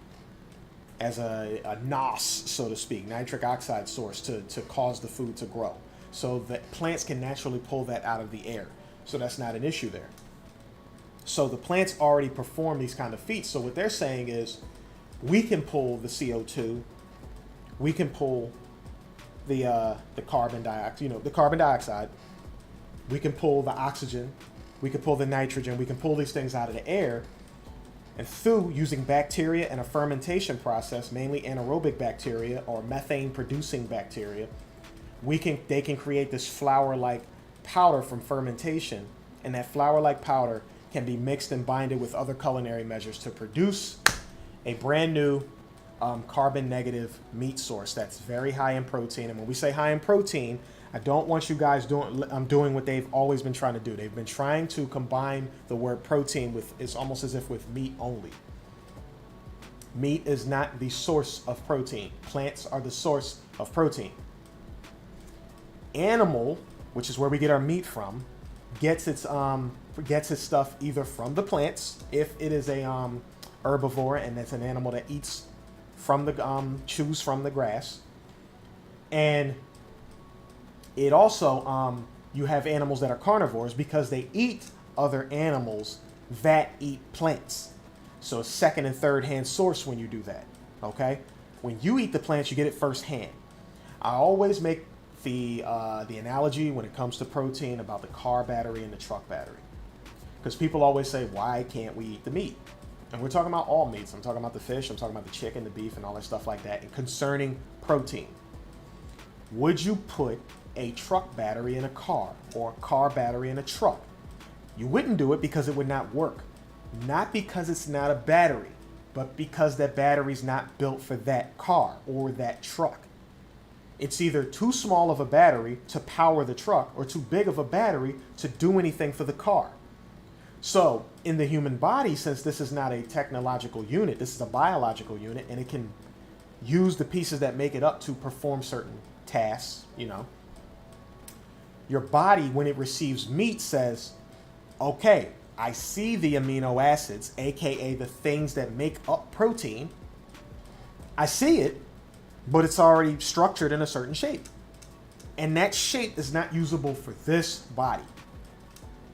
NOS, so to speak, nitric oxide source to cause the food to grow. So that plants can naturally pull that out of the air. So that's not an issue there. So the plants already perform these kind of feats. So what they're saying is we can pull the CO2, we can pull the carbon dioxide, we can pull the oxygen, we can pull the nitrogen, we can pull these things out of the air. And through using bacteria and a fermentation process, mainly anaerobic bacteria or methane producing bacteria, they can create this flour-like powder from fermentation, and that flour-like powder can be mixed and binded with other culinary measures to produce a brand new carbon negative meat source that's very high in protein. And when we say high in protein, I don't want you guys doing what they've always been trying to do. They've been trying to combine the word protein with, it's almost as if with meat only. Meat is not the source of protein. Plants are the source of protein. Animal, which is where we get our meat from, gets its stuff either from the plants, if it is a herbivore and it's an animal that eats from the chews from the grass, and it also you have animals that are carnivores because they eat other animals that eat plants. So a second and third hand source when you do that. Okay, when you eat the plants, you get it firsthand. I always make the analogy when it comes to protein about the car battery and the truck battery, because people always say, why can't we eat the meat? And we're talking about all meats. I'm talking about the fish, I'm talking about the chicken, the beef, and all that stuff like that. And concerning protein, would you put a truck battery in a car or a car battery in a truck? You wouldn't do it because it would not work. Not because it's not a battery, but because that battery's not built for that car or that truck. It's either too small of a battery to power the truck or too big of a battery to do anything for the car. So in the human body, since this is not a technological unit, this is a biological unit, and it can use the pieces that make it up to perform certain tasks, your body, when it receives meat, says, okay, I see the amino acids, aka the things that make up protein. I see it, but it's already structured in a certain shape. And that shape is not usable for this body.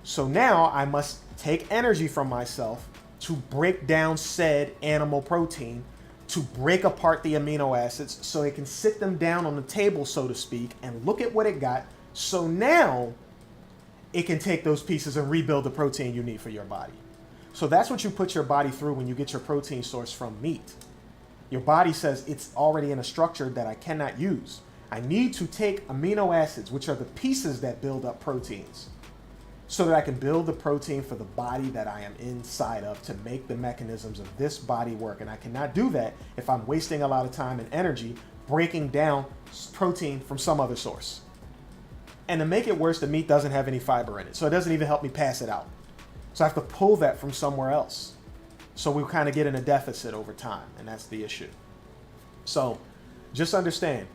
So now I must take energy from myself to break down said animal protein, to break apart the amino acids so it can sit them down on the table, so to speak, and look at what it got. So now it can take those pieces and rebuild the protein you need for your body. So that's what you put your body through when you get your protein source from meat. Your body says it's already in a structure that I cannot use. I need to take amino acids, which are the pieces that build up proteins, so that I can build the protein for the body that I am inside of to make the mechanisms of this body work. And I cannot do that if I'm wasting a lot of time and energy breaking down protein from some other source. And to make it worse, the meat doesn't have any fiber in it, so it doesn't even help me pass it out. So I have to pull that from somewhere else. So we kind of get in a deficit over time, and that's the issue. So just understand,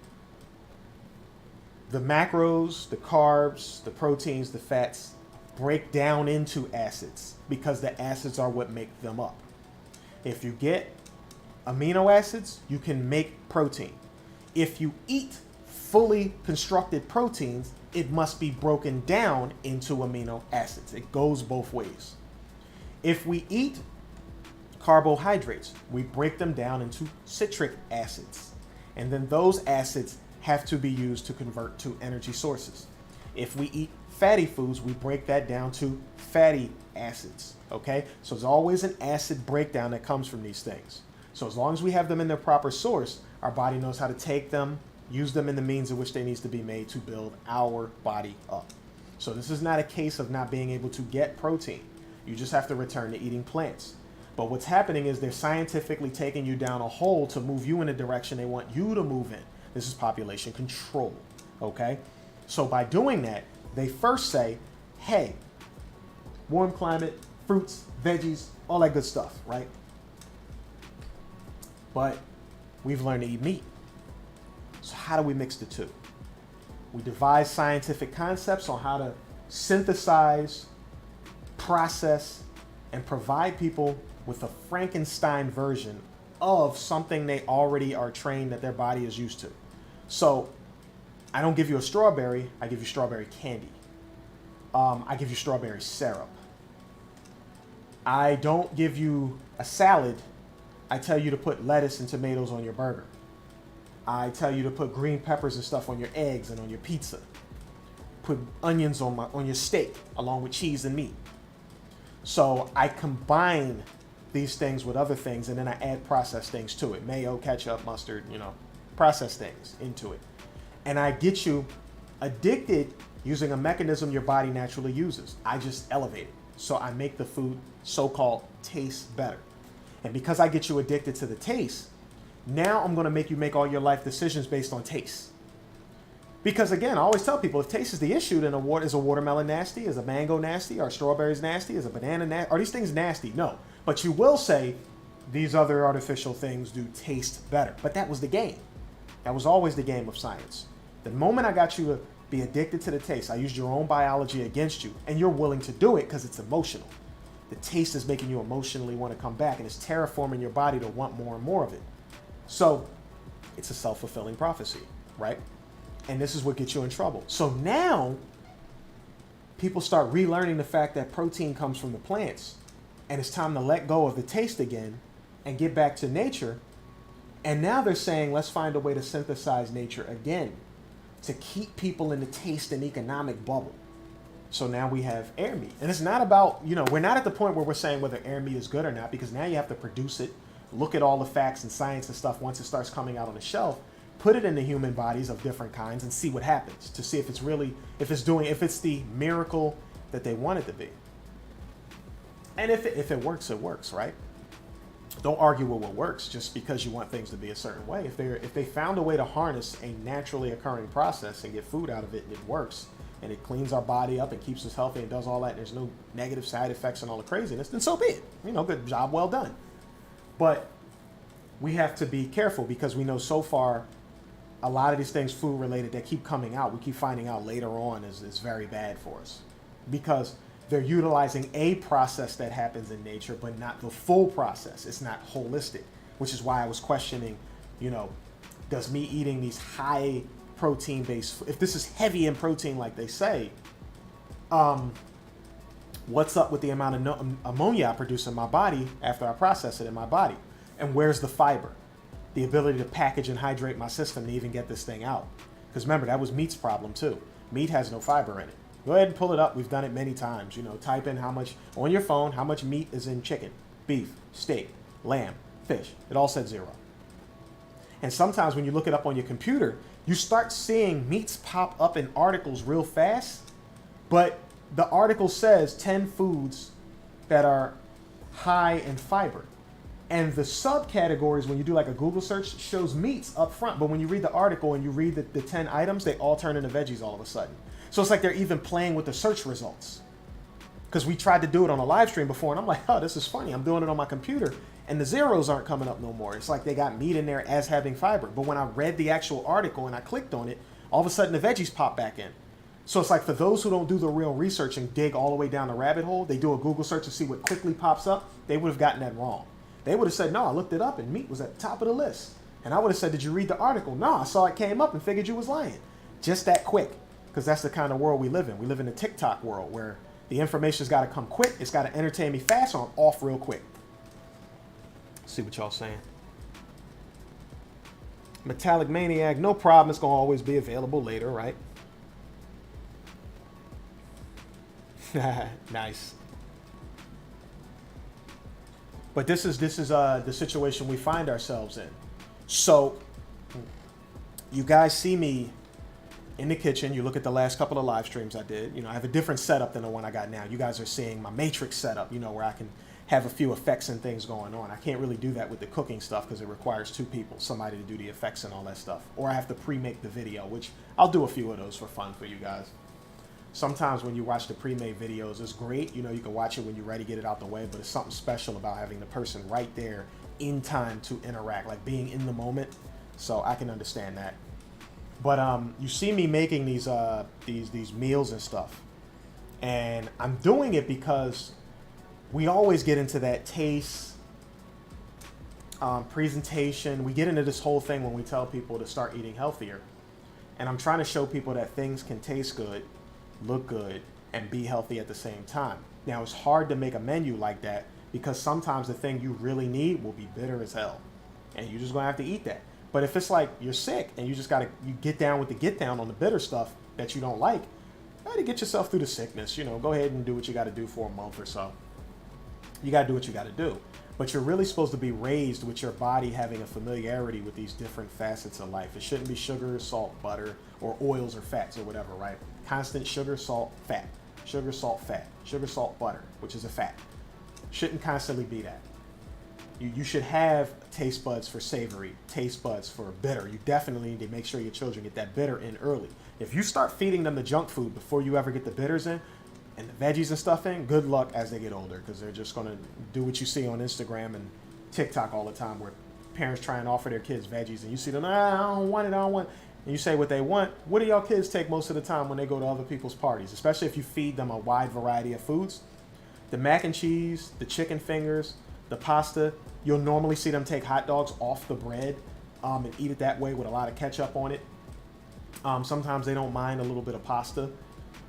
the macros, the carbs, the proteins, the fats break down into acids because the acids are what make them up. If you get amino acids, you can make protein. If you eat fully constructed proteins, it must be broken down into amino acids. It goes both ways. If we eat carbohydrates, we break them down into citric acids. And then those acids have to be used to convert to energy sources. If we eat fatty foods, we break that down to fatty acids, okay? So there's always an acid breakdown that comes from these things. So as long as we have them in their proper source, our body knows how to take them, use them in the means in which they need to be made to build our body up. So this is not a case of not being able to get protein. You just have to return to eating plants. But what's happening is they're scientifically taking you down a hole to move you in a direction they want you to move in. This is population control, okay? So by doing that, they first say, hey, warm climate, fruits, veggies, all that good stuff, right? But we've learned to eat meat. So how do we mix the two? We devise scientific concepts on how to synthesize, process, and provide people with a Frankenstein version of something they already are trained that their body is used to. So I don't give you a strawberry, I give you strawberry candy. I give you strawberry syrup. I don't give you a salad, I tell you to put lettuce and tomatoes on your burger. I tell you to put green peppers and stuff on your eggs and on your pizza. Put onions on your steak along with cheese and meat. So I combine these things with other things, and then I add processed things to it. Mayo, ketchup, mustard, processed things into it. And I get you addicted using a mechanism your body naturally uses. I just elevate it. So I make the food so-called taste better. And because I get you addicted to the taste, now I'm going to make you make all your life decisions based on taste. Because again, I always tell people, if taste is the issue, then is a watermelon nasty? Is a mango nasty? Are strawberries nasty? Is a banana nasty? Are these things nasty? No. But you will say these other artificial things do taste better. But that was the game. That was always the game of science. The moment I got you to be addicted to the taste, I used your own biology against you, and you're willing to do it because it's emotional. The taste is making you emotionally want to come back, and it's terraforming your body to want more and more of it. So it's a self-fulfilling prophecy, right? And this is what gets you in trouble. So now people start relearning the fact that protein comes from the plants, and it's time to let go of the taste again and get back to nature. And now they're saying, let's find a way to synthesize nature again to keep people in the taste and economic bubble. So now we have air meat. And it's not about, we're not at the point where we're saying whether air meat is good or not, because now you have to produce it, look at all the facts and science and stuff once it starts coming out on the shelf, put it in the human bodies of different kinds and see what happens to see if it's really, if it's the miracle that they want it to be. And if it works, it works, right? Don't argue with what works just because you want things to be a certain way. If they found a way to harness a naturally occurring process and get food out of it and it works and it cleans our body up and keeps us healthy and does all that and there's no negative side effects and all the craziness, then so be it. Good job, well done. But we have to be careful because we know so far a lot of these things food related that keep coming out, we keep finding out later on is very bad for us because they're utilizing a process that happens in nature, but not the full process. It's not holistic, which is why I was questioning, does me eating these high protein based, if this is heavy in protein like they say, what's up with the amount of ammonia I produce in my body after I process it in my body? And where's the fiber? The ability to package and hydrate my system to even get this thing out. Because remember, that was meat's problem too. Meat has no fiber in it. Go ahead and pull it up. We've done it many times. Type in how much on your phone, how much meat is in chicken, beef, steak, lamb, fish. It all said 0. And sometimes when you look it up on your computer, you start seeing meats pop up in articles real fast, but the article says 10 foods that are high in fiber. And the subcategories, when you do like a Google search, shows meats up front. But when you read the article and you read the 10 items, they all turn into veggies all of a sudden. So it's like they're even playing with the search results. Because we tried to do it on a live stream before, and I'm like, oh, this is funny. I'm doing it on my computer, and the zeros aren't coming up no more. It's like they got meat in there as having fiber. But when I read the actual article and I clicked on it, all of a sudden the veggies pop back in. So it's like for those who don't do the real research and dig all the way down the rabbit hole, they do a Google search to see what quickly pops up, they would have gotten that wrong. They would have said, no, I looked it up and meat was at the top of the list. And I would have said, did you read the article? No, I saw it came up and figured you was lying. Just that quick, because that's the kind of world we live in. We live in a TikTok world where the information's got to come quick. It's got to entertain me fast, or I'm off real quick. See what y'all saying. Metallic Maniac, no problem. It's going to always be available later, right? Nice. But this is the situation we find ourselves in. So you guys see me in the kitchen. You look at the last couple of live streams I did. You know, I have a different setup than the one I got now. You guys are seeing my Matrix setup, you know, where I can have a few effects and things going on. I can't really do that with the cooking stuff because it requires two people, somebody to do the effects and all that stuff. Or I have to pre-make the video, which I'll do a few of those for fun for you guys. Sometimes when you watch the pre-made videos, it's great. You know, you can watch it when you're ready, get it out the way, but it's something special about having the person right there in time to interact, like being in the moment. So I can understand that. But you see me making these meals and stuff. And I'm doing it because we always get into that taste, presentation. We get into this whole thing when we tell people to start eating healthier. And I'm trying to show people that things can taste good, look good, and be healthy at the same time. Now, it's hard to make a menu like that because sometimes the thing you really need will be bitter as hell. And you're just gonna have to eat that. But if it's like you're sick and you get down with the get down on the bitter stuff that you don't like, try to get yourself through the sickness. You know, go ahead and do what you gotta do for a month or so. You gotta do what you gotta do. But you're really supposed to be raised with your body having a familiarity with these different facets of life. It shouldn't be sugar, salt, butter, or oils or fats or whatever, right? Constant sugar, salt, fat. Sugar, salt, fat. Sugar, salt, butter, which is a fat. Shouldn't constantly be that. You should have taste buds for savory, taste buds for bitter. You definitely need to make sure your children get that bitter in early. If you start feeding them the junk food before you ever get the bitters in, and the veggies and stuff in, good luck as they get older, because they're just going to do what you see on Instagram and TikTok all the time, where parents try and offer their kids veggies, and you see them, I don't want it, I don't want it. And you say what they want. What do y'all kids take most of the time when they go to other people's parties, especially if you feed them a wide variety of foods? The mac and cheese, the chicken fingers, the pasta, you'll normally see them take hot dogs off the bread and eat it that way with a lot of ketchup on it. Sometimes they don't mind a little bit of pasta.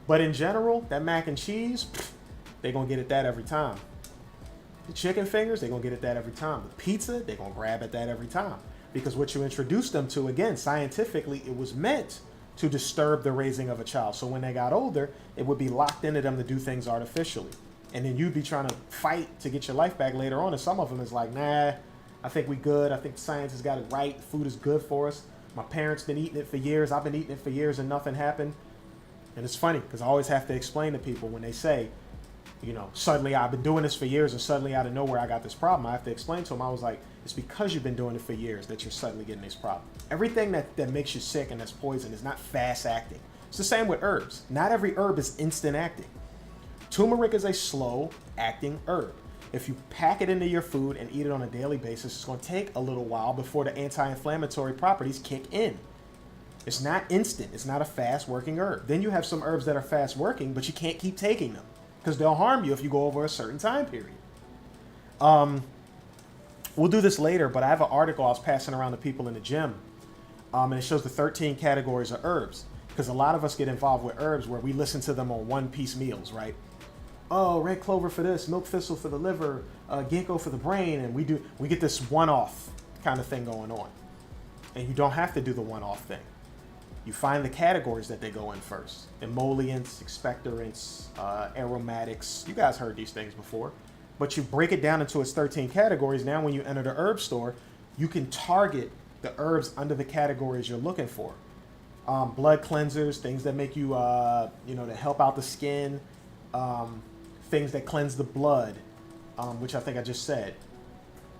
But in general, that mac and cheese, they're going to get at that every time. The chicken fingers, they're going to get at that every time. The pizza, they're going to grab at that every time. Because what you introduced them to, again, scientifically, it was meant to disturb the raising of a child. So when they got older, it would be locked into them to do things artificially. And then you'd be trying to fight to get your life back later on. And some of them is like, nah, I think we good. I think science has got it right. Food is good for us. My parents been eating it for years. I've been eating it for years and nothing happened. And it's funny because I always have to explain to people when they say, you know, suddenly I've been doing this for years and suddenly out of nowhere I got this problem. I have to explain to them, I was like, it's because you've been doing it for years that you're suddenly getting this problem. Everything that makes you sick and that's poison is not fast acting. It's the same with herbs. Not every herb is instant acting. Turmeric is a slow acting herb. If you pack it into your food and eat it on a daily basis, it's going to take a little while before the anti-inflammatory properties kick in. It's not instant. It's not a fast working herb. Then you have some herbs that are fast working, but you can't keep taking them because they'll harm you if you go over a certain time period. We'll do this later, but I have an article I was passing around to people in the gym, and it shows the 13 categories of herbs, because a lot of us get involved with herbs where we listen to them on one-piece meals, right? Oh, red clover for this, milk thistle for the liver, ginkgo for the brain, and we get this one-off kind of thing going on. And you don't have to do the one-off thing. You find the categories that they go in first. Emollients, expectorants, aromatics. You guys heard these things before. But you break it down into its 13 categories. Now when you enter the herb store, you can target the herbs under the categories you're looking for. Blood cleansers, things that make you, to help out the skin. things that cleanse the blood, which I think I just said.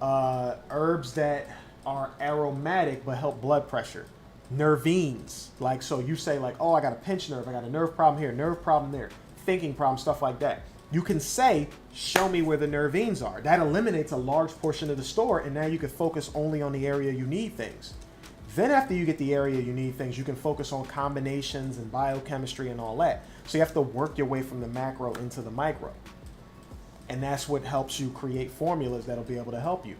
Herbs that are aromatic but help blood pressure. Nervines, like, so you say like, oh, I got a pinched nerve, I got a nerve problem here, nerve problem there, thinking problem, stuff like that. You can say, show me where the nervines are. That eliminates a large portion of the store, and now you can focus only on the area you need things. Then after you get the area you need things, you can focus on combinations and biochemistry and all that. So you have to work your way from the macro into the micro. And that's what helps you create formulas that'll be able to help you.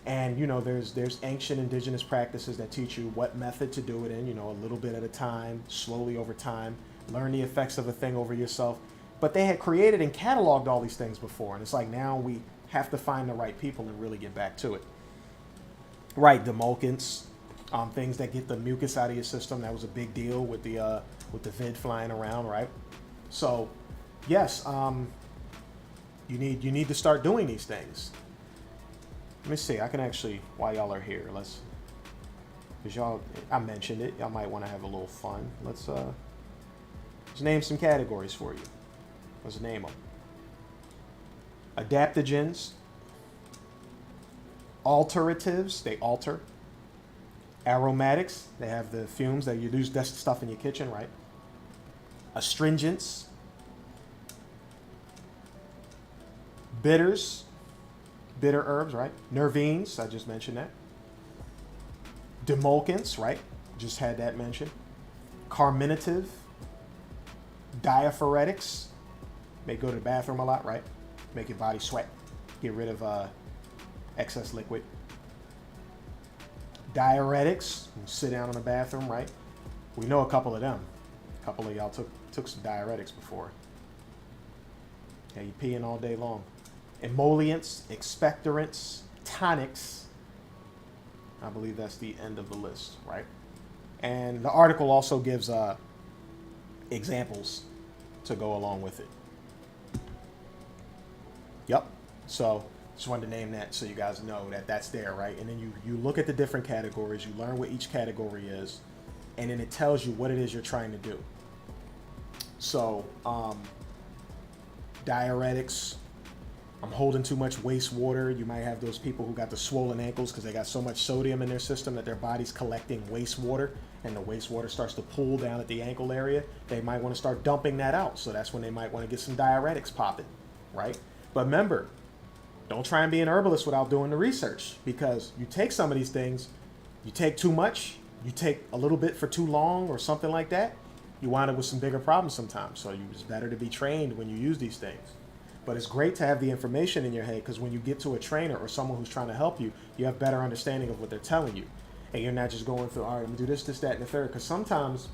And, you know, there's ancient indigenous practices that teach you what method to do it in, you know, a little bit at a time, slowly over time, learn the effects of a thing over yourself. But they had created and cataloged all these things before. And it's like now we have to find the right people and really get back to it. Right, demulcents, things that get the mucus out of your system. That was a big deal with the vid flying around, right? So, yes, you need to start doing these things. Let me see. I can actually, while y'all are here, because I mentioned it, y'all might want to have a little fun. Let's name some categories for you. Let's name them. Adaptogens, alteratives, they alter. Aromatics, they have the fumes that you use, that's the stuff in your kitchen, right? Astringents, bitters, bitter herbs, right? Nervines, I just mentioned that. Demulcents, right? Just had that mentioned. Carminative, diaphoretics, may go to the bathroom a lot, right? Make your body sweat, get rid of excess liquid. Diuretics, sit down in the bathroom, right? We know a couple of them. A couple of y'all took some diuretics before. Yeah, you peeing all day long. Emollients, expectorants, tonics. I believe that's the end of the list, right? And the article also gives examples to go along with it. Yep. So just wanted to name that so you guys know that that's there, right? And then you look at the different categories, you learn what each category is, and then it tells you what it is you're trying to do. So, diuretics, I'm holding too much wastewater. You might have those people who got the swollen ankles because they got so much sodium in their system that their body's collecting wastewater, and the wastewater starts to pool down at the ankle area. They might want to start dumping that out. So that's when they might want to get some diuretics popping, right? But remember, don't try and be an herbalist without doing the research, because you take some of these things, you take too much, you take a little bit for too long or something like that, you wind up with some bigger problems sometimes. So it's better to be trained when you use these things. But it's great to have the information in your head, because when you get to a trainer or someone who's trying to help you, you have better understanding of what they're telling you. And you're not just going through, all right, I'm gonna do this, that, and the third. Because sometimes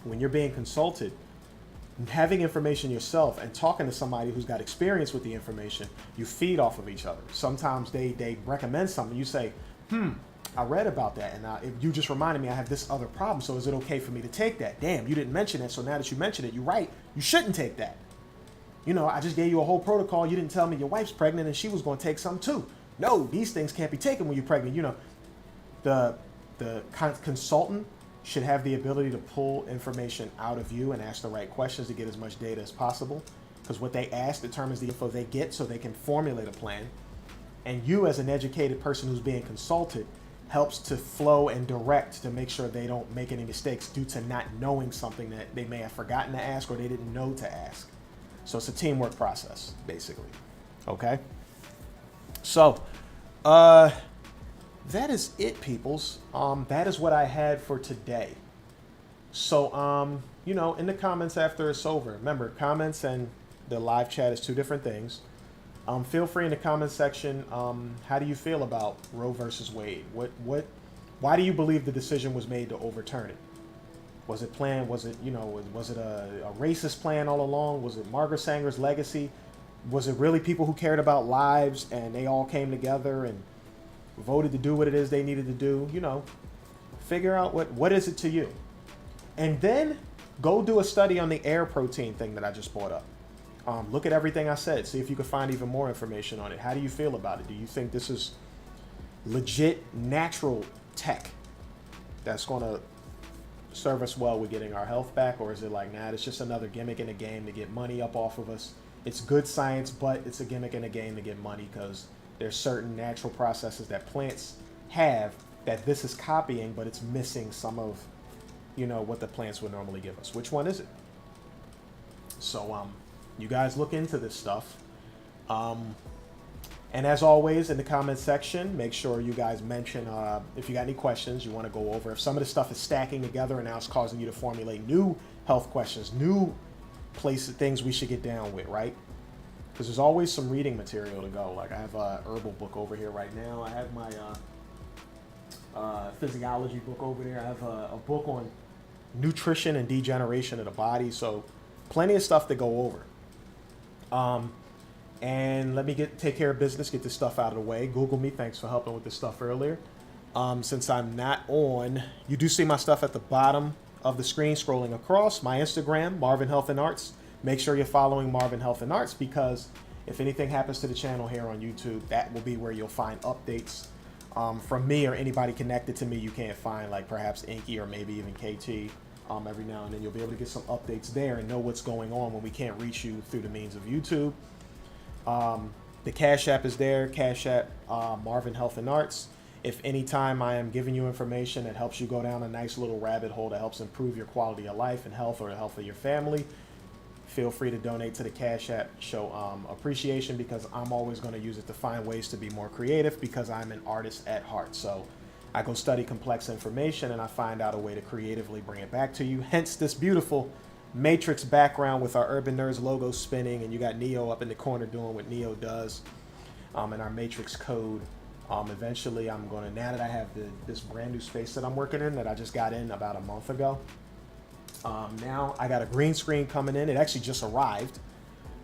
when you're being consulted, having information yourself and talking to somebody who's got experience with the information, you feed off of each other. Sometimes they recommend something. You say, I read about that, and you just reminded me I have this other problem, so is it okay for me to take that? Damn, you didn't mention it, so now that you mention it, you're right. You shouldn't take that. You know, I just gave you a whole protocol. You didn't tell me your wife's pregnant and she was going to take some too. No, these things can't be taken when you're pregnant. You know, the consultant should have the ability to pull information out of you and ask the right questions to get as much data as possible, because what they ask determines the info they get, so they can formulate a plan. And you, as an educated person who's being consulted, helps to flow and direct to make sure they don't make any mistakes due to not knowing something that they may have forgotten to ask or they didn't know to ask. So it's a teamwork process, basically. Okay? So, that is it, peoples. That is what I had for today. So, you know, in the comments after it's over, remember, comments and the live chat is two different things. Feel free in the comment section. How do you feel about Roe versus Wade? Why do you believe the decision was made to overturn it? Was it planned? Was it, you know, was it a racist plan all along? Was it Margaret Sanger's legacy? Was it really people who cared about lives and they all came together and voted to do what it is they needed to do? You know, figure out what is it to you. And then go do a study on the air protein thing that I just brought up. Look at everything I said. See if you can find even more information on it. How do you feel about it? Do you think this is legit natural tech that's going to serve us well with getting our health back, or is it like, nah, it's just another gimmick in a game to get money up off of us? It's good science, but it's a gimmick in a game to get money because there's certain natural processes that plants have that this is copying, but it's missing some of, you know, what the plants would normally give us. Which one is it? So, you guys look into this stuff. And as always, in the comment section, make sure you guys mention if you got any questions you want to go over. If some of this stuff is stacking together and now it's causing you to formulate new health questions, new places, things we should get down with, right? Because there's always some reading material to go. Like I have a herbal book over here right now. I have my physiology book over there. I have a book on nutrition and degeneration of the body. So plenty of stuff to go over. And let me take care of business, get this stuff out of the way. Google me. Thanks for helping with this stuff earlier. Since I'm not on, you do see my stuff at the bottom of the screen scrolling across. My Instagram, Marvin Health and Arts. Make sure you're following Marvin Health and Arts because if anything happens to the channel here on YouTube, that will be where you'll find updates from me or anybody connected to me you can't find, like perhaps Inky or maybe even KT. Every now and then you'll be able to get some updates there and know what's going on when we can't reach you through the means of YouTube. The Cash App is there, Cash App, Marvin Health and Arts. If anytime I am giving you information that helps you go down a nice little rabbit hole that helps improve your quality of life and health or the health of your family, feel free to donate to the Cash App. Show appreciation because I'm always going to use it to find ways to be more creative because I'm an artist at heart. So I go study complex information and I find out a way to creatively bring it back to you. Hence this beautiful Matrix background with our Urban Nerds logo spinning, and you got Neo up in the corner doing what Neo does, and our Matrix code. Eventually, I'm going to, now that I have this brand new space that I'm working in that I just got in about a month ago, now I got a green screen coming in. It actually just arrived,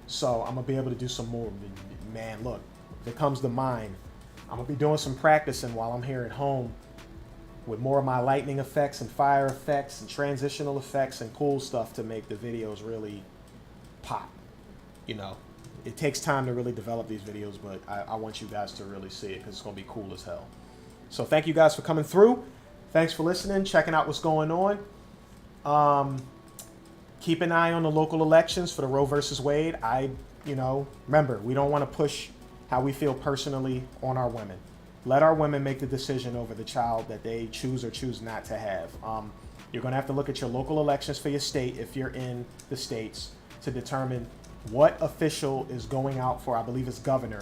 so I'm going to be able to do some more. Man, look, if it comes to mind, I'm going to be doing some practicing while I'm here at home with more of my lightning effects and fire effects and transitional effects and cool stuff to make the videos really pop. You know, it takes time to really develop these videos, but I want you guys to really see it because it's going to be cool as hell. So thank you guys for coming through. Thanks for listening, checking out what's going on. Keep an eye on the local elections for the Roe versus Wade. Remember, we don't want to push how we feel personally on our women. Let our women make the decision over the child that they choose or choose not to have. You're going to have to look at your local elections for your state if you're in the states to determine what official is going out for, I believe it's governor,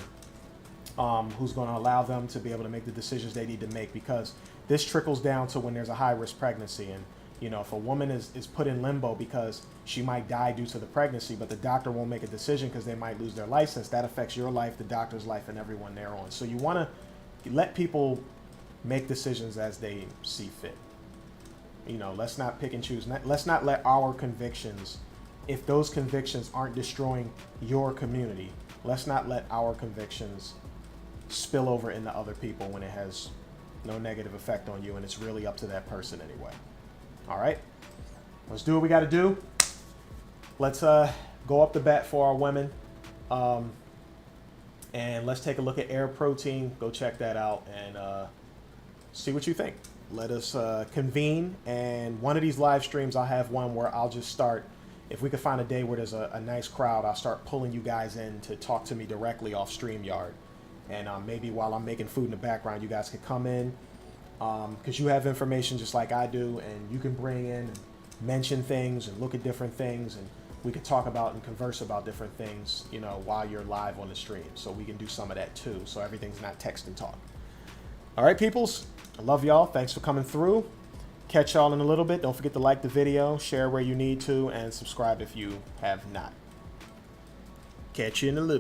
who's going to allow them to be able to make the decisions they need to make, because this trickles down to when there's a high-risk pregnancy. And, you know, if a woman is put in limbo because she might die due to the pregnancy, but the doctor won't make a decision because they might lose their license, that affects your life, the doctor's life, and everyone thereon. So you want to let people make decisions as they see fit. You know, let's not pick and choose. Let's not let our convictions, if those convictions aren't destroying your community, let's not let our convictions spill over into other people when it has no negative effect on you and it's really up to that person anyway. All right, let's do what we got to do. Let's go up the bat for our women. And let's take a look at Air Protein. Go check that out and see what you think. Let us convene. And one of these live streams, I'll have one where I'll just start. If we could find a day where there's a nice crowd, I'll start pulling you guys in to talk to me directly off StreamYard. And maybe while I'm making food in the background, you guys could come in because you have information just like I do. And you can bring in and mention things and look at different things. And we could talk about and converse about different things, you know, while you're live on the stream. So we can do some of that too. So everything's not text and talk. All right, peoples. I love y'all. Thanks for coming through. Catch y'all in a little bit. Don't forget to like the video, share where you need to, and subscribe if you have not. Catch you in a little.